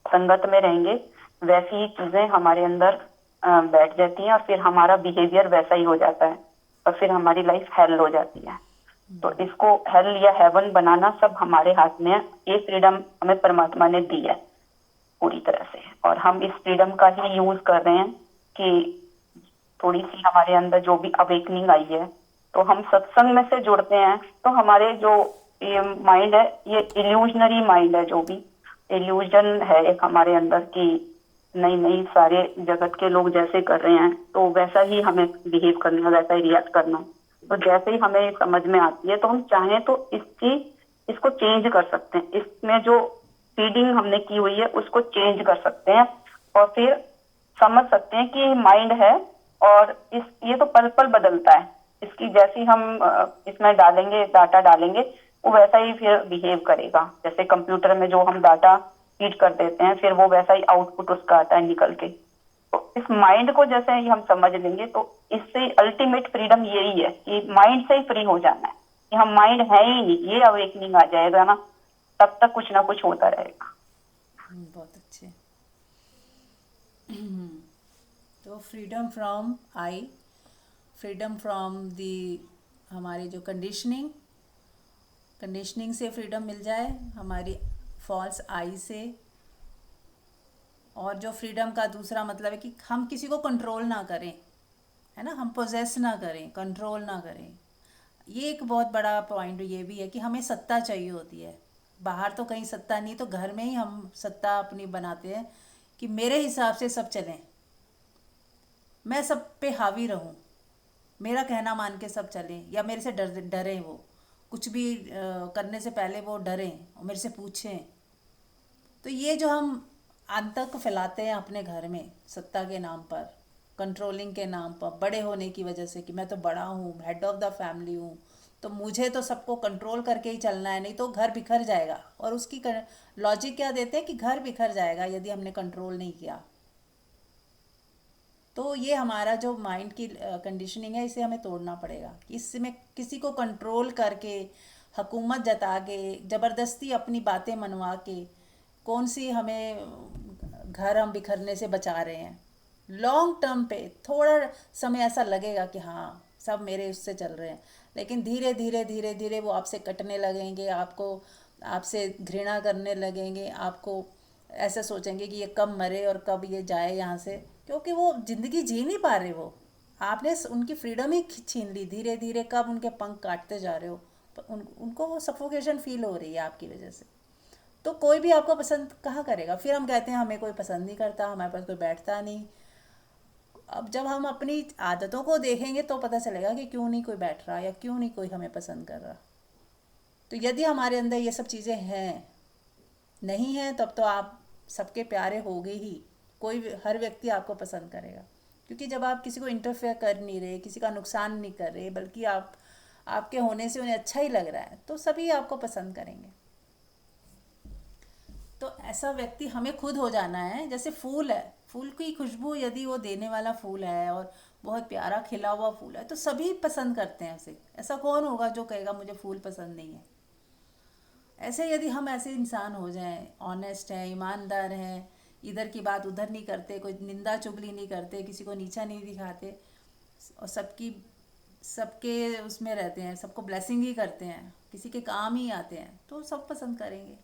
संगत में रहेंगे वैसी ही चीजें हमारे अंदर बैठ जाती हैं, और फिर हमारा बिहेवियर वैसा ही हो जाता है, और फिर हमारी लाइफ हेल हो जाती है। तो इसको हेल या हेवन बनाना सब हमारे हाथ में है। ये फ्रीडम हमें परमात्मा ने दी है पूरी तरह से, और हम इस फ्रीडम का ही यूज कर रहे हैं कि थोड़ी सी हमारे अंदर जो भी अवेकनिंग आई है, तो हम सत्संग में से जुड़ते हैं, तो हमारे जो ये माइंड है, ये इल्यूजनरी माइंड है, जो भी इल्यूजन है एक हमारे अंदर की नहीं नहीं सारे जगत के लोग जैसे कर रहे हैं तो वैसा ही हमें बिहेव करना, वैसा ही रिएक्ट करना। तो जैसे ही हमें समझ में आती है तो हम चाहें तो इसको चेंज कर सकते हैं। इसमें जो फीडिंग हमने की हुई है उसको चेंज कर सकते हैं, और फिर समझ सकते हैं कि माइंड है, और ये तो पल पल बदलता है। इसकी जैसी हम इसमें डालेंगे, डाटा डालेंगे, वो वैसा ही फिर बिहेव करेगा। जैसे कंप्यूटर में जो हम डाटा फीड कर देते हैं, फिर वो वैसा ही आउटपुट उसका आता है निकल के। तो इस माइंड को जैसे ही हम समझ लेंगे, तो इससे अल्टीमेट फ्रीडम यही है कि माइंड से ही फ्री हो जाना है, कि हम माइंड है ही नहीं। ये अवेकनिंग आ जाएगा ना, तब तक कुछ ना कुछ होता रहेगा। बहुत अच्छे। तो freedom from I, freedom from the हमारी जो कंडीशनिंग से फ्रीडम मिल जाए, हमारी फॉल्स आई से। और जो फ्रीडम का दूसरा मतलब है कि हम किसी को कंट्रोल ना करें, है ना, हम पोजेस ना करें, कंट्रोल ना करें। ये एक बहुत बड़ा पॉइंट ये भी है कि हमें सत्ता चाहिए होती है। बाहर तो कहीं सत्ता नहीं, तो घर में ही हम सत्ता अपनी बनाते हैं कि मेरे हिसाब से सब चलें, मैं सब पे हावी रहूं, मेरा कहना मान के सब चलें, या मेरे से डरें, वो कुछ भी करने से पहले वो डरें और मेरे से पूछें। तो ये जो हम आतंक फैलाते हैं अपने घर में सत्ता के नाम पर, कंट्रोलिंग के नाम पर, बड़े होने की वजह से कि मैं तो बड़ा हूँ, हेड ऑफ द फैमिली हूँ, तो मुझे तो सबको कंट्रोल करके ही चलना है, नहीं तो घर बिखर जाएगा। और उसकी लॉजिक क्या देते हैं कि घर बिखर जाएगा यदि हमने कंट्रोल नहीं किया। तो ये हमारा जो माइंड की कंडीशनिंग है, इसे हमें तोड़ना पड़ेगा कि इसमें किसी को कंट्रोल करके, हुकूमत जता के, ज़बरदस्ती अपनी बातें मनवा के कौन सी हमें घर हम बिखरने से बचा रहे हैं। लॉन्ग टर्म पे थोड़ा समय ऐसा लगेगा कि हाँ सब मेरे उससे चल रहे हैं, लेकिन धीरे धीरे धीरे धीरे वो आपसे कटने लगेंगे, आपको आपसे घृणा करने लगेंगे, आपको ऐसा सोचेंगे कि ये कब मरे और कब ये जाए यहाँ से, क्योंकि वो ज़िंदगी जी नहीं पा रहे। वो आपने उनकी फ्रीडम ही छीन ली धीरे धीरे, कब उनके पंख काटते जा रहे हो। पर उनको वो सफोकेशन फील हो रही है आपकी वजह से। तो कोई भी आपको पसंद कहाँ करेगा। फिर हम कहते हैं हमें कोई पसंद नहीं करता, हमारे पास कोई बैठता नहीं। अब जब हम अपनी आदतों को देखेंगे तो पता चलेगा कि क्यों नहीं कोई बैठ रहा या क्यों नहीं कोई हमें पसंद कर रहा। तो यदि हमारे अंदर ये सब चीज़ें हैं, नहीं हैं, तब तो आप सबके प्यारे होगे ही। हर व्यक्ति आपको पसंद करेगा, क्योंकि जब आप किसी को इंटरफेयर कर नहीं रहे, किसी का नुकसान नहीं कर रहे, बल्कि आपके होने से उन्हें अच्छा ही लग रहा है, तो सभी आपको पसंद करेंगे। तो ऐसा व्यक्ति हमें खुद हो जाना है। जैसे फूल है, फूल की खुशबू यदि वो देने वाला फूल है और बहुत प्यारा खिला हुआ फूल है, तो सभी पसंद करते हैं उसे। ऐसा कौन होगा जो कहेगा मुझे फूल पसंद नहीं है। ऐसे यदि हम ऐसे इंसान हो जाएं, ऑनेस्ट हैं, ईमानदार हैं, इधर की बात उधर नहीं करते, कोई निंदा चुगली नहीं करते, किसी को नीचा नहीं दिखाते, और सबके उसमें रहते हैं, सबको ब्लेसिंग ही करते हैं, किसी के काम ही आते हैं, तो सब पसंद करेंगे।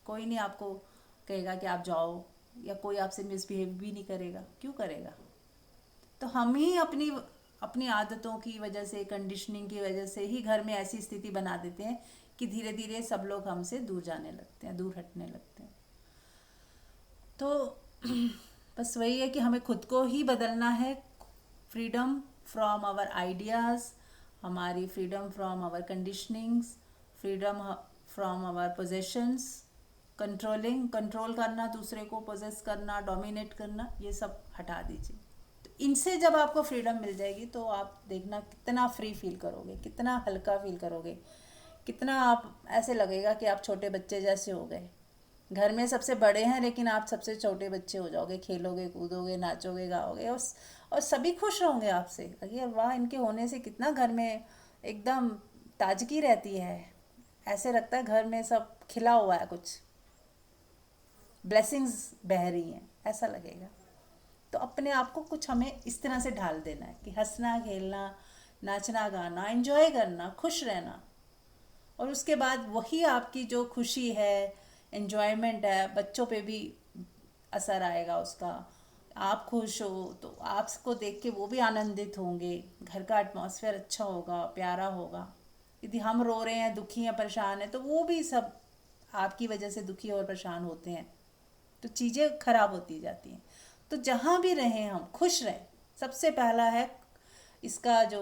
कोई नहीं आपको कहेगा कि आप जाओ, या कोई आपसे मिसबिहेव भी नहीं करेगा। क्यों करेगा। तो हम ही अपनी अपनी आदतों की वजह से, कंडीशनिंग की वजह से ही घर में ऐसी स्थिति बना देते हैं कि धीरे धीरे सब लोग हमसे दूर जाने लगते हैं, दूर हटने लगते हैं। तो बस वही है कि हमें खुद को ही बदलना है। फ्रीडम फ्रॉम आवर आइडियाज़, हमारी freedom from our conditionings, freedom from our possessions, control करना, दूसरे को पोजेस करना, डोमिनेट करना, ये सब हटा दीजिए। तो इनसे जब आपको फ्रीडम मिल जाएगी तो आप देखना कितना फ्री फील करोगे, कितना हल्का फील करोगे, कितना आप ऐसे लगेगा कि आप छोटे बच्चे जैसे हो गए। घर में सबसे बड़े हैं लेकिन आप सबसे छोटे बच्चे हो जाओगे, खेलोगे, कूदोगे, नाचोगे, गाओगे, और सभी खुश होंगे आपसे। अरे वाह, इनके होने से कितना घर में एकदम ताजगी रहती है, ऐसे लगता है घर में सब खिला हुआ है, कुछ ब्लेसिंग्स बह रही हैं, ऐसा लगेगा। तो अपने आप को कुछ हमें इस तरह से ढाल देना है कि हंसना, खेलना, नाचना, गाना, एंजॉय करना, खुश रहना। और उसके बाद वही आपकी जो खुशी है, एंजॉयमेंट है, बच्चों पे भी असर आएगा उसका। आप खुश हो तो आपको देख के वो भी आनंदित होंगे, घर का एटमॉस्फेयर अच्छा होगा, प्यारा होगा। यदि हम रो रहे हैं, दुखी हैं, परेशान हैं, तो वो भी सब आपकी वजह से दुखी और परेशान होते हैं, तो चीज़ें खराब होती जाती हैं। तो जहाँ भी रहें हम खुश रहें। सबसे पहला है इसका जो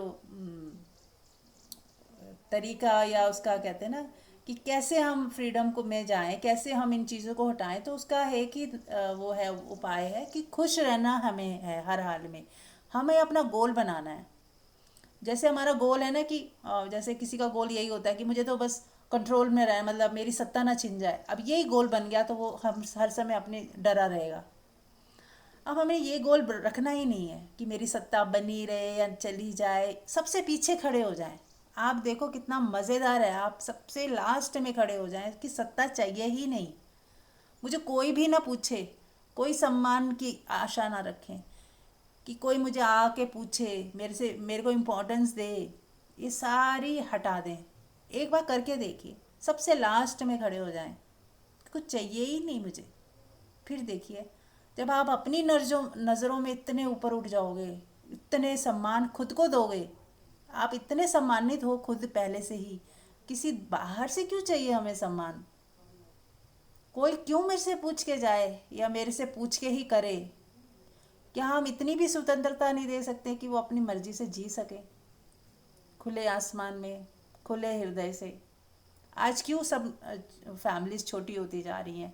तरीका, या उसका कहते हैं ना कि कैसे हम फ्रीडम को में जाएं, कैसे हम इन चीज़ों को हटाएं। तो उसका है कि वो है, उपाय है कि खुश रहना हमें है हर हाल में। हमें अपना गोल बनाना है। जैसे हमारा गोल है ना कि जैसे किसी का गोल यही होता है कि मुझे तो बस कंट्रोल में रहे, मतलब मेरी सत्ता ना छिन जाए। अब यही गोल बन गया तो वो हम हर समय अपने डरा रहेगा। अब हमें ये गोल रखना ही नहीं है कि मेरी सत्ता बनी रहे या चली जाए, सबसे पीछे खड़े हो जाएं। आप देखो कितना मज़ेदार है, आप सबसे लास्ट में खड़े हो जाएं कि सत्ता चाहिए ही नहीं, मुझे कोई भी ना पूछे, कोई सम्मान की आशा ना रखें कि कोई मुझे आके पूछे, मेरे को इम्पोर्टेंस दे। ये सारी हटा दें, एक बार करके देखिए, सबसे लास्ट में खड़े हो जाएं, कुछ चाहिए ही नहीं मुझे। फिर देखिए, जब आप अपनी नज़रों में इतने ऊपर उठ जाओगे, इतने सम्मान खुद को दोगे, आप इतने सम्मानित हो खुद पहले से ही, किसी बाहर से क्यों चाहिए हमें सम्मान। कोई क्यों मेरे से पूछ के जाए या मेरे से पूछ के ही करे। क्या हम इतनी भी स्वतंत्रता नहीं दे सकते कि वो अपनी मर्जी से जी सके। खुले आसमान में, खुले हृदय से। आज क्यों सब फैमिलीज छोटी होती जा रही हैं?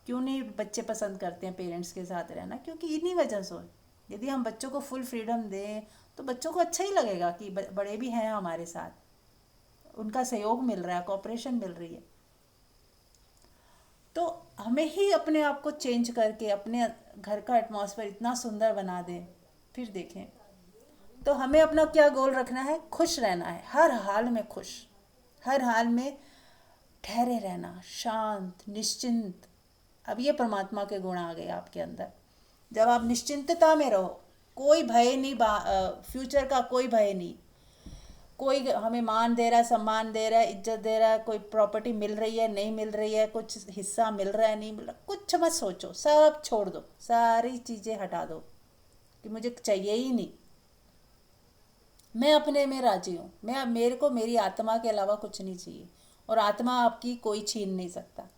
क्यों नहीं बच्चे पसंद करते हैं पेरेंट्स के साथ रहना? क्योंकि इन्हीं वजह से। यदि हम बच्चों को फुल फ्रीडम दें तो बच्चों को अच्छा ही लगेगा कि बड़े भी हैं हमारे साथ, उनका सहयोग मिल रहा है, कोऑपरेशन मिल रही है। तो हमें ही अपने आप को चेंज करके अपने घर का एटमॉस्फेयर इतना सुंदर बना दें, फिर देखें। तो हमें अपना क्या गोल रखना है? खुश रहना है, हर हाल में खुश, हर हाल में ठहरे रहना, शांत, निश्चिंत। अब ये परमात्मा के गुण आ गए आपके अंदर। जब आप निश्चिंतता में रहो, कोई भय नहीं, फ्यूचर का कोई भय नहीं, कोई हमें मान दे रहा है, सम्मान दे रहा है, इज्जत दे रहा है, कोई प्रॉपर्टी मिल रही है नहीं मिल रही है, कुछ हिस्सा मिल रहा है नहीं मिल रहा, कुछ मत सोचो, सब छोड़ दो, सारी चीज़ें हटा दो कि मुझे चाहिए ही नहीं। मैं अपने में राजी हूँ, मेरे को मेरी आत्मा के अलावा कुछ नहीं चाहिए, और आत्मा आपकी कोई छीन नहीं सकता।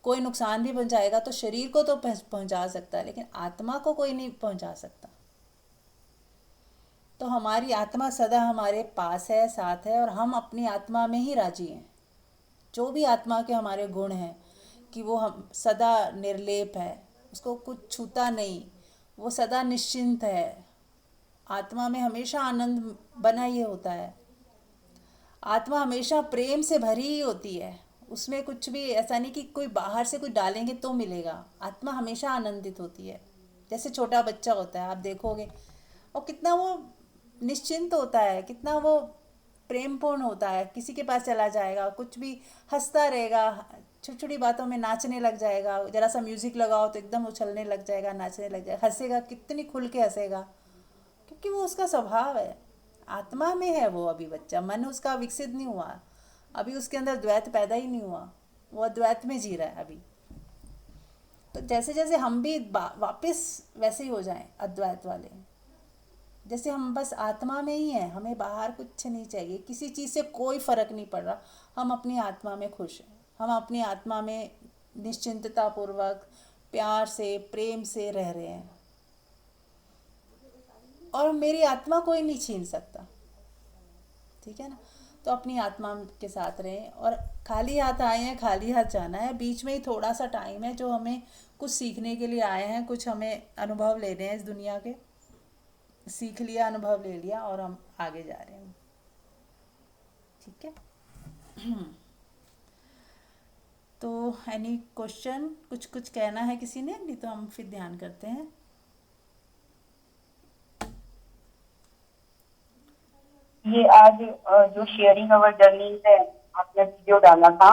कोई नुकसान भी पहुंचाएगा तो शरीर को तो पहुंचा सकता है, लेकिन आत्मा को कोई नहीं पहुंचा सकता। तो हमारी आत्मा सदा हमारे पास है, साथ है, और हम अपनी आत्मा में ही राजी हैं। जो भी आत्मा के हमारे गुण हैं कि वो हम सदा निर्लेप है, उसको कुछ छूता नहीं, वो सदा निश्चिंत है, आत्मा में हमेशा आनंद बना ही होता है, आत्मा हमेशा प्रेम से भरी ही होती है, उसमें कुछ भी ऐसा नहीं कि कोई बाहर से कुछ डालेंगे तो मिलेगा। आत्मा हमेशा आनंदित होती है। जैसे छोटा बच्चा होता है, आप देखोगे, और कितना वो निश्चिंत होता है, कितना वो प्रेमपूर्ण होता है, किसी के पास चला जाएगा, कुछ भी हंसता रहेगा, छोटी छोटी बातों में नाचने लग जाएगा, जरा सा म्यूज़िक लगाओ तो एकदम उछलने लग जाएगा, नाचने लग जाएगा, हंसेगा, कितनी खुल के हंसेगा, क्योंकि वो उसका स्वभाव है। आत्मा में है वो अभी बच्चा, मन उसका विकसित नहीं हुआ, अभी उसके अंदर द्वैत पैदा ही नहीं हुआ, वो अद्वैत में जी रहा है अभी। तो जैसे जैसे हम भी वापस वैसे ही हो जाएं अद्वैत वाले, जैसे हम बस आत्मा में ही हैं, हमें बाहर कुछ नहीं चाहिए, किसी चीज़ से कोई फ़र्क नहीं पड़ रहा, हम अपनी आत्मा में खुश हैं, हम अपनी आत्मा में निश्चिंतता पूर्वक प्यार से प्रेम से रह रहे हैं, और मेरी आत्मा कोई नहीं छीन सकता। ठीक है ना? तो अपनी आत्मा के साथ रहें, और खाली हाथ आए हैं, खाली हाथ जाना है। बीच में ही थोड़ा सा टाइम है जो हमें कुछ सीखने के लिए आए हैं, कुछ हमें अनुभव लेने हैं इस दुनिया के, सीख लिया, अनुभव ले लिया, और हम आगे जा रहे हैं। ठीक है? तो एनी क्वेश्चन? कुछ कुछ कहना है किसी ने? नहीं तो हम फिर ध्यान करते हैं। ये आज जो शेयरिंग अवर जर्नी है आपने वीडियो डाला था,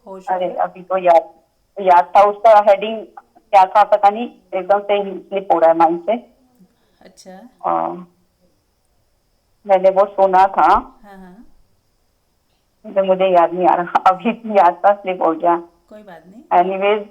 होश अरे में। अभी तो याद था, उसका हेडिंग क्या था पता नहीं, एकदम से स्लिप हो रहा है माइंड से। अच्छा। मैंने वो सुना था, हाँ हाँ, मुझे याद नहीं आ रहा अभी, याद था, स्लिप हो गया। कोई बात नहीं। एनीवेज,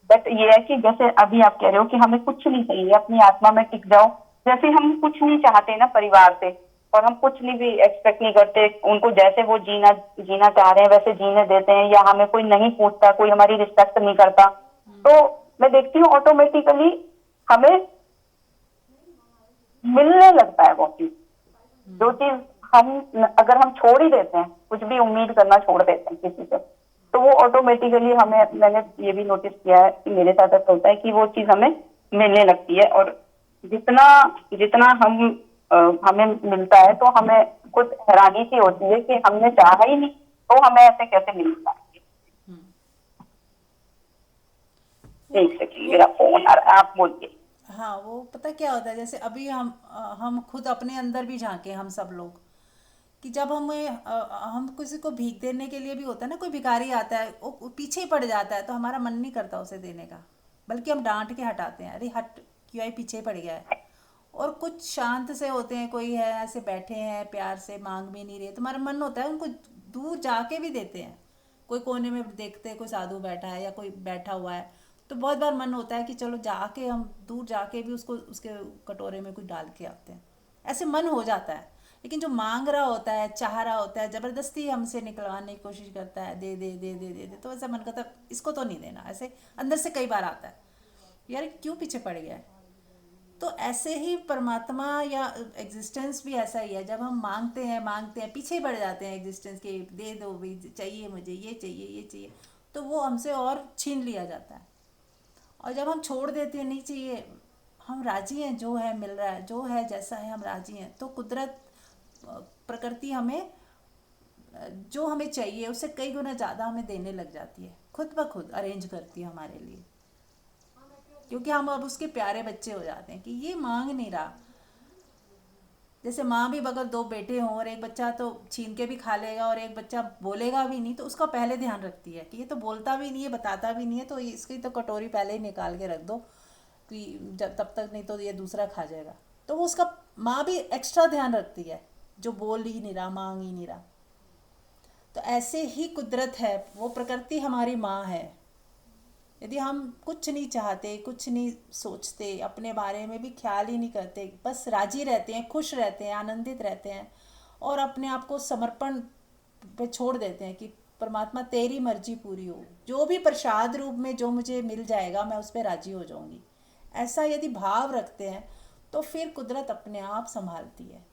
बट ये है कि जैसे अभी आप कह रहे हो कि हमें कुछ नहीं चाहिए, अपनी आत्मा में टिक जाओ। जैसे हम कुछ नहीं चाहते ना परिवार से, और हम कुछ नहीं भी एक्सपेक्ट नहीं करते, उनको जैसे वो जीना चाह रहे हैं वैसे जीने देते हैं, या हमें कोई नहीं पूछता, कोई हमारी रिस्पेक्ट नहीं करता, तो मैं देखती हूँ ऑटोमेटिकली हमें मिलने लगता है वो चीज। जो चीज अगर हम छोड़ ही देते हैं, कुछ भी उम्मीद करना छोड़ देते हैं किसी से, तो वो ऑटोमेटिकली मैंने ये भी नोटिस किया है कि मेरे साथ ऐसा होता है कि वो चीज हमें मिलने लगती है। और जितना जितना हमें मिलता है, तो हमें खुद हैरानी सी होती है कि हमने चाहा ही नहीं तो हमें ऐसे कैसे मिलता है। एक सेकंड, मेरा फोन आ रहा है, आप बोलिए। हाँ, वो पता क्या होता है, जैसे अभी हम खुद अपने अंदर भी झांके, हम सब लोग, कि जब हम किसी को भीख देने के लिए भी होता है ना, कोई भिखारी आता है, वो पीछे ही पड़ जाता है, तो हमारा मन नहीं करता उसे देने का, बल्कि हम डांट के हटाते हैं, अरे हट, क्यों ही पीछे पड़ गया है। और कुछ शांत से होते हैं, कोई है ऐसे बैठे हैं, प्यार से मांग भी नहीं रहे, तुम्हारा मन होता है उनको दूर जाके भी देते हैं। कोई कोने में देखते हैं कोई साधु बैठा है या कोई बैठा हुआ है, तो बहुत बार मन होता है कि चलो जाके हम दूर जाके भी उसको उसके कटोरे में कुछ डाल के आते हैं, ऐसे मन हो जाता है। लेकिन जो मांग रहा होता है, चाह रहा होता है, ज़बरदस्ती हमसे निकलवाने की कोशिश करता है, दे दे दे दे दे दे, तो ऐसा मन करता है इसको तो नहीं देना, ऐसे अंदर से कई बार आता है। यार क्यों पीछे पड़ गया है। तो ऐसे ही परमात्मा या एग्जिस्टेंस भी ऐसा ही है, जब हम मांगते हैं पीछे बढ़ जाते हैं एग्जिस्टेंस के, दे दो भी, चाहिए मुझे, ये चाहिए ये चाहिए, तो वो हमसे और छीन लिया जाता है। और जब हम छोड़ देते हैं नहीं चाहिए, हम राजी हैं, जो है मिल रहा है, जो है जैसा है हम राजी हैं, तो कुदरत, प्रकृति हमें जो हमें चाहिए उससे कई गुना ज़्यादा हमें देने लग जाती है, खुद ब खुद अरेंज करती है हमारे लिए। क्योंकि हम अब उसके प्यारे बच्चे हो जाते हैं कि ये मांग नहीं रहा। जैसे माँ भी अगर दो बेटे हों और एक बच्चा तो छीन के भी खा लेगा और एक बच्चा बोलेगा भी नहीं, तो उसका पहले ध्यान रखती है कि ये तो बोलता भी नहीं है, बताता भी नहीं है, तो इसकी तो कटोरी पहले ही निकाल के रख दो कि जब तब तक, नहीं तो ये दूसरा खा जाएगा। तो वो उसका माँ भी एक्स्ट्रा ध्यान रखती है, जो बोल ही नहीं रहा, मांग ही नहीं रहा। तो ऐसे ही कुदरत है, वो प्रकृति हमारी माँ है। यदि हम कुछ नहीं चाहते, कुछ नहीं सोचते, अपने बारे में भी ख्याल ही नहीं करते, बस राजी रहते हैं, खुश रहते हैं, आनंदित रहते हैं और अपने आप को समर्पण पे छोड़ देते हैं कि परमात्मा तेरी मर्जी पूरी हो, जो भी प्रसाद रूप में जो मुझे मिल जाएगा मैं उस पर राजी हो जाऊंगी, ऐसा यदि भाव रखते हैं तो फिर कुदरत अपने आप संभालती है।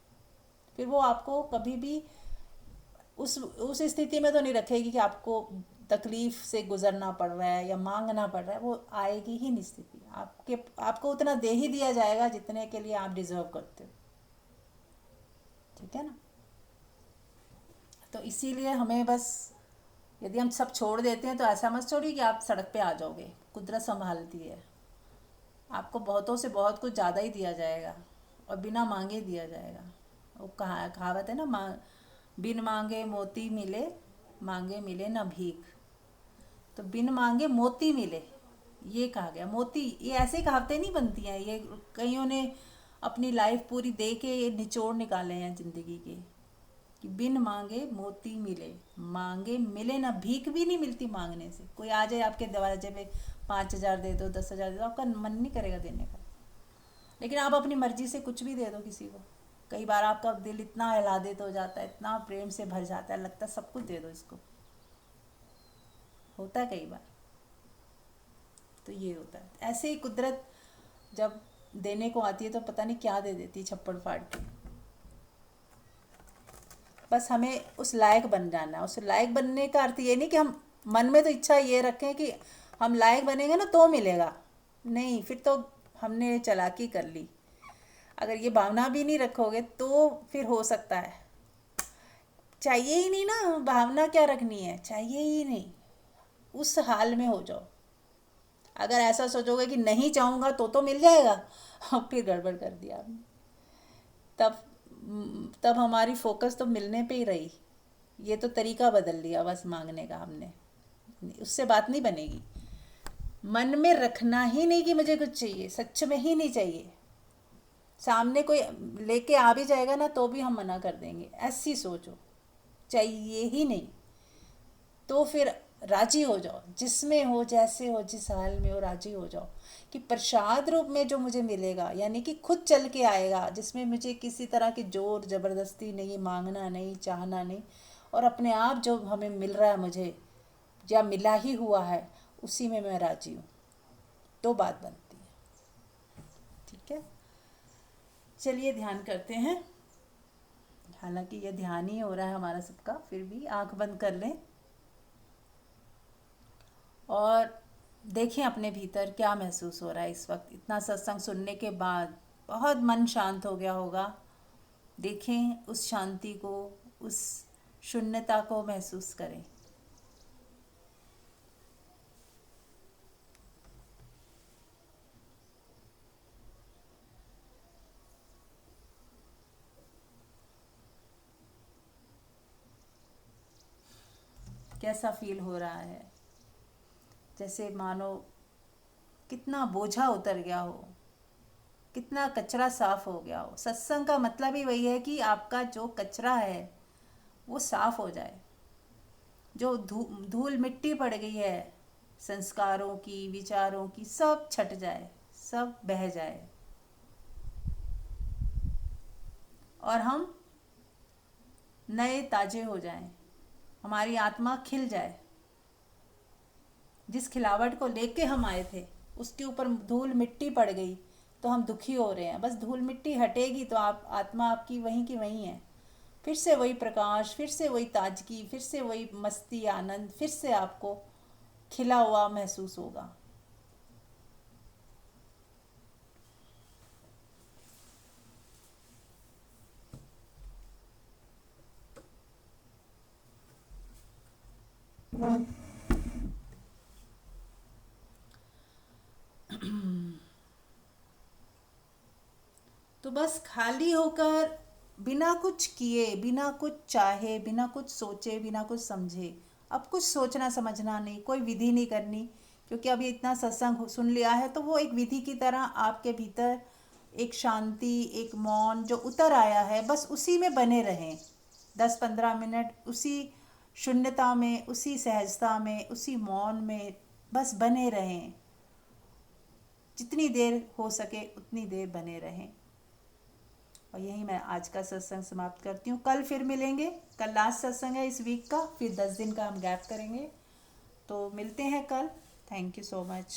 फिर वो आपको कभी भी उस स्थिति में तो नहीं रखेगी कि आपको तकलीफ से गुजरना पड़ रहा है या मांगना पड़ रहा है, वो आएगी ही नहीं स्थिति। आपको उतना दे ही दिया जाएगा जितने के लिए आप डिजर्व करते हो। ठीक है ना। तो इसीलिए हमें बस, यदि हम सब छोड़ देते हैं तो ऐसा मत छोड़िए कि आप सड़क पे आ जाओगे, कुदरत संभालती है। आपको बहुतों से बहुत कुछ ज़्यादा ही दिया जाएगा और बिना मांगे दिया जाएगा। वो कहावत है ना, बिन मांगे मोती मिले, मांगे मिले ना भीख। तो बिन मांगे मोती मिले, ये कहा गया। मोती, ये ऐसे कहावतें नहीं बनती हैं, ये कईयों ने अपनी लाइफ पूरी दे के ये निचोड़ निकाले हैं ज़िंदगी के कि बिन मांगे मोती मिले, मांगे मिले ना भीख। भी नहीं मिलती मांगने से। कोई आ जाए आपके दरवाजे पे, 5,000 दे दो, 10,000 दे दो, आपका मन नहीं करेगा देने का। लेकिन आप अपनी मर्जी से कुछ भी दे दो किसी को, कई बार आपका दिल इतना आह्लादित हो जाता है, इतना प्रेम से भर जाता है, लगता है सब कुछ दे दो इसको। होता है कई बार। तो ये होता है। ऐसे ही कुदरत जब देने को आती है तो पता नहीं क्या दे देती है, छप्पड़ फाड़ के। बस हमें उस लायक बन जाना है। उस लायक बनने का अर्थ ये नहीं कि हम मन में तो इच्छा ये रखें कि हम लायक बनेंगे ना तो मिलेगा, नहीं, फिर तो हमने चालाकी कर ली। अगर ये भावना भी नहीं रखोगे तो फिर हो सकता है, चाहिए ही नहीं ना, भावना क्या रखनी है, चाहिए ही नहीं, उस हाल में हो जाओ। अगर ऐसा सोचोगे कि नहीं चाहूँगा तो मिल जाएगा, अब फिर गड़बड़ कर दिया आपने। तब हमारी फोकस तो मिलने पे ही रही। ये तो तरीका बदल लिया बस मांगने का हमने, उससे बात नहीं बनेगी। मन में रखना ही नहीं कि मुझे कुछ चाहिए, सच में ही नहीं चाहिए। सामने कोई लेके आ भी जाएगा ना तो भी हम मना कर देंगे, ऐसी सोचो, चाहिए ही नहीं। तो फिर राजी हो जाओ, जिसमें हो, जैसे हो, जिस हाल में हो, राजी हो जाओ कि प्रसाद रूप में जो मुझे मिलेगा, यानी कि खुद चल के आएगा, जिसमें मुझे किसी तरह की जोर ज़बरदस्ती नहीं, मांगना नहीं, चाहना नहीं, और अपने आप जो हमें मिल रहा है मुझे, या मिला ही हुआ है, उसी में मैं राजी हूँ, तो बात बनती है। ठीक है, चलिए ध्यान करते हैं। हालांकि ये ध्यान ही हो रहा है हमारा सबका, फिर भी आंख बंद कर लें और देखें अपने भीतर क्या महसूस हो रहा है इस वक्त। इतना सत्संग सुनने के बाद बहुत मन शांत हो गया होगा। देखें उस शांति को, उस शून्यता को महसूस करें। कैसा फील हो रहा है, जैसे मानो कितना बोझा उतर गया हो, कितना कचरा साफ हो गया हो। सत्संग का मतलब ही वही है कि आपका जो कचरा है वो साफ हो जाए, जो धूल मिट्टी पड़ गई है संस्कारों की, विचारों की, सब छट जाए, सब बह जाए और हम नए ताजे हो जाएं, हमारी आत्मा खिल जाए। जिस खिलावट को लेके हम आए थे उसके ऊपर धूल मिट्टी पड़ गई तो हम दुखी हो रहे हैं। बस धूल मिट्टी हटेगी तो आप आत्मा आपकी वहीं की वहीं है। फिर से वही प्रकाश, फिर से वही ताजगी, फिर से वही मस्ती आनंद, फिर से आपको खिला हुआ महसूस होगा। तो बस खाली होकर, बिना कुछ किए, बिना कुछ चाहे, बिना कुछ सोचे, बिना कुछ समझे, अब कुछ सोचना समझना नहीं, कोई विधि नहीं करनी, क्योंकि अभी इतना सत्संग सुन लिया है तो वो एक विधि की तरह आपके भीतर एक शांति, एक मौन जो उतर आया है, बस उसी में बने रहें। 10-15 मिनट उसी शून्यता में, उसी सहजता में, उसी मौन में बस बने रहें। जितनी देर हो सके उतनी देर बने रहें। और यही मैं आज का सत्संग समाप्त करती हूँ। कल फिर मिलेंगे। कल लास्ट सत्संग है इस वीक का, फिर 10 दिन का हम गैप करेंगे। तो मिलते हैं कल। Thank you so much.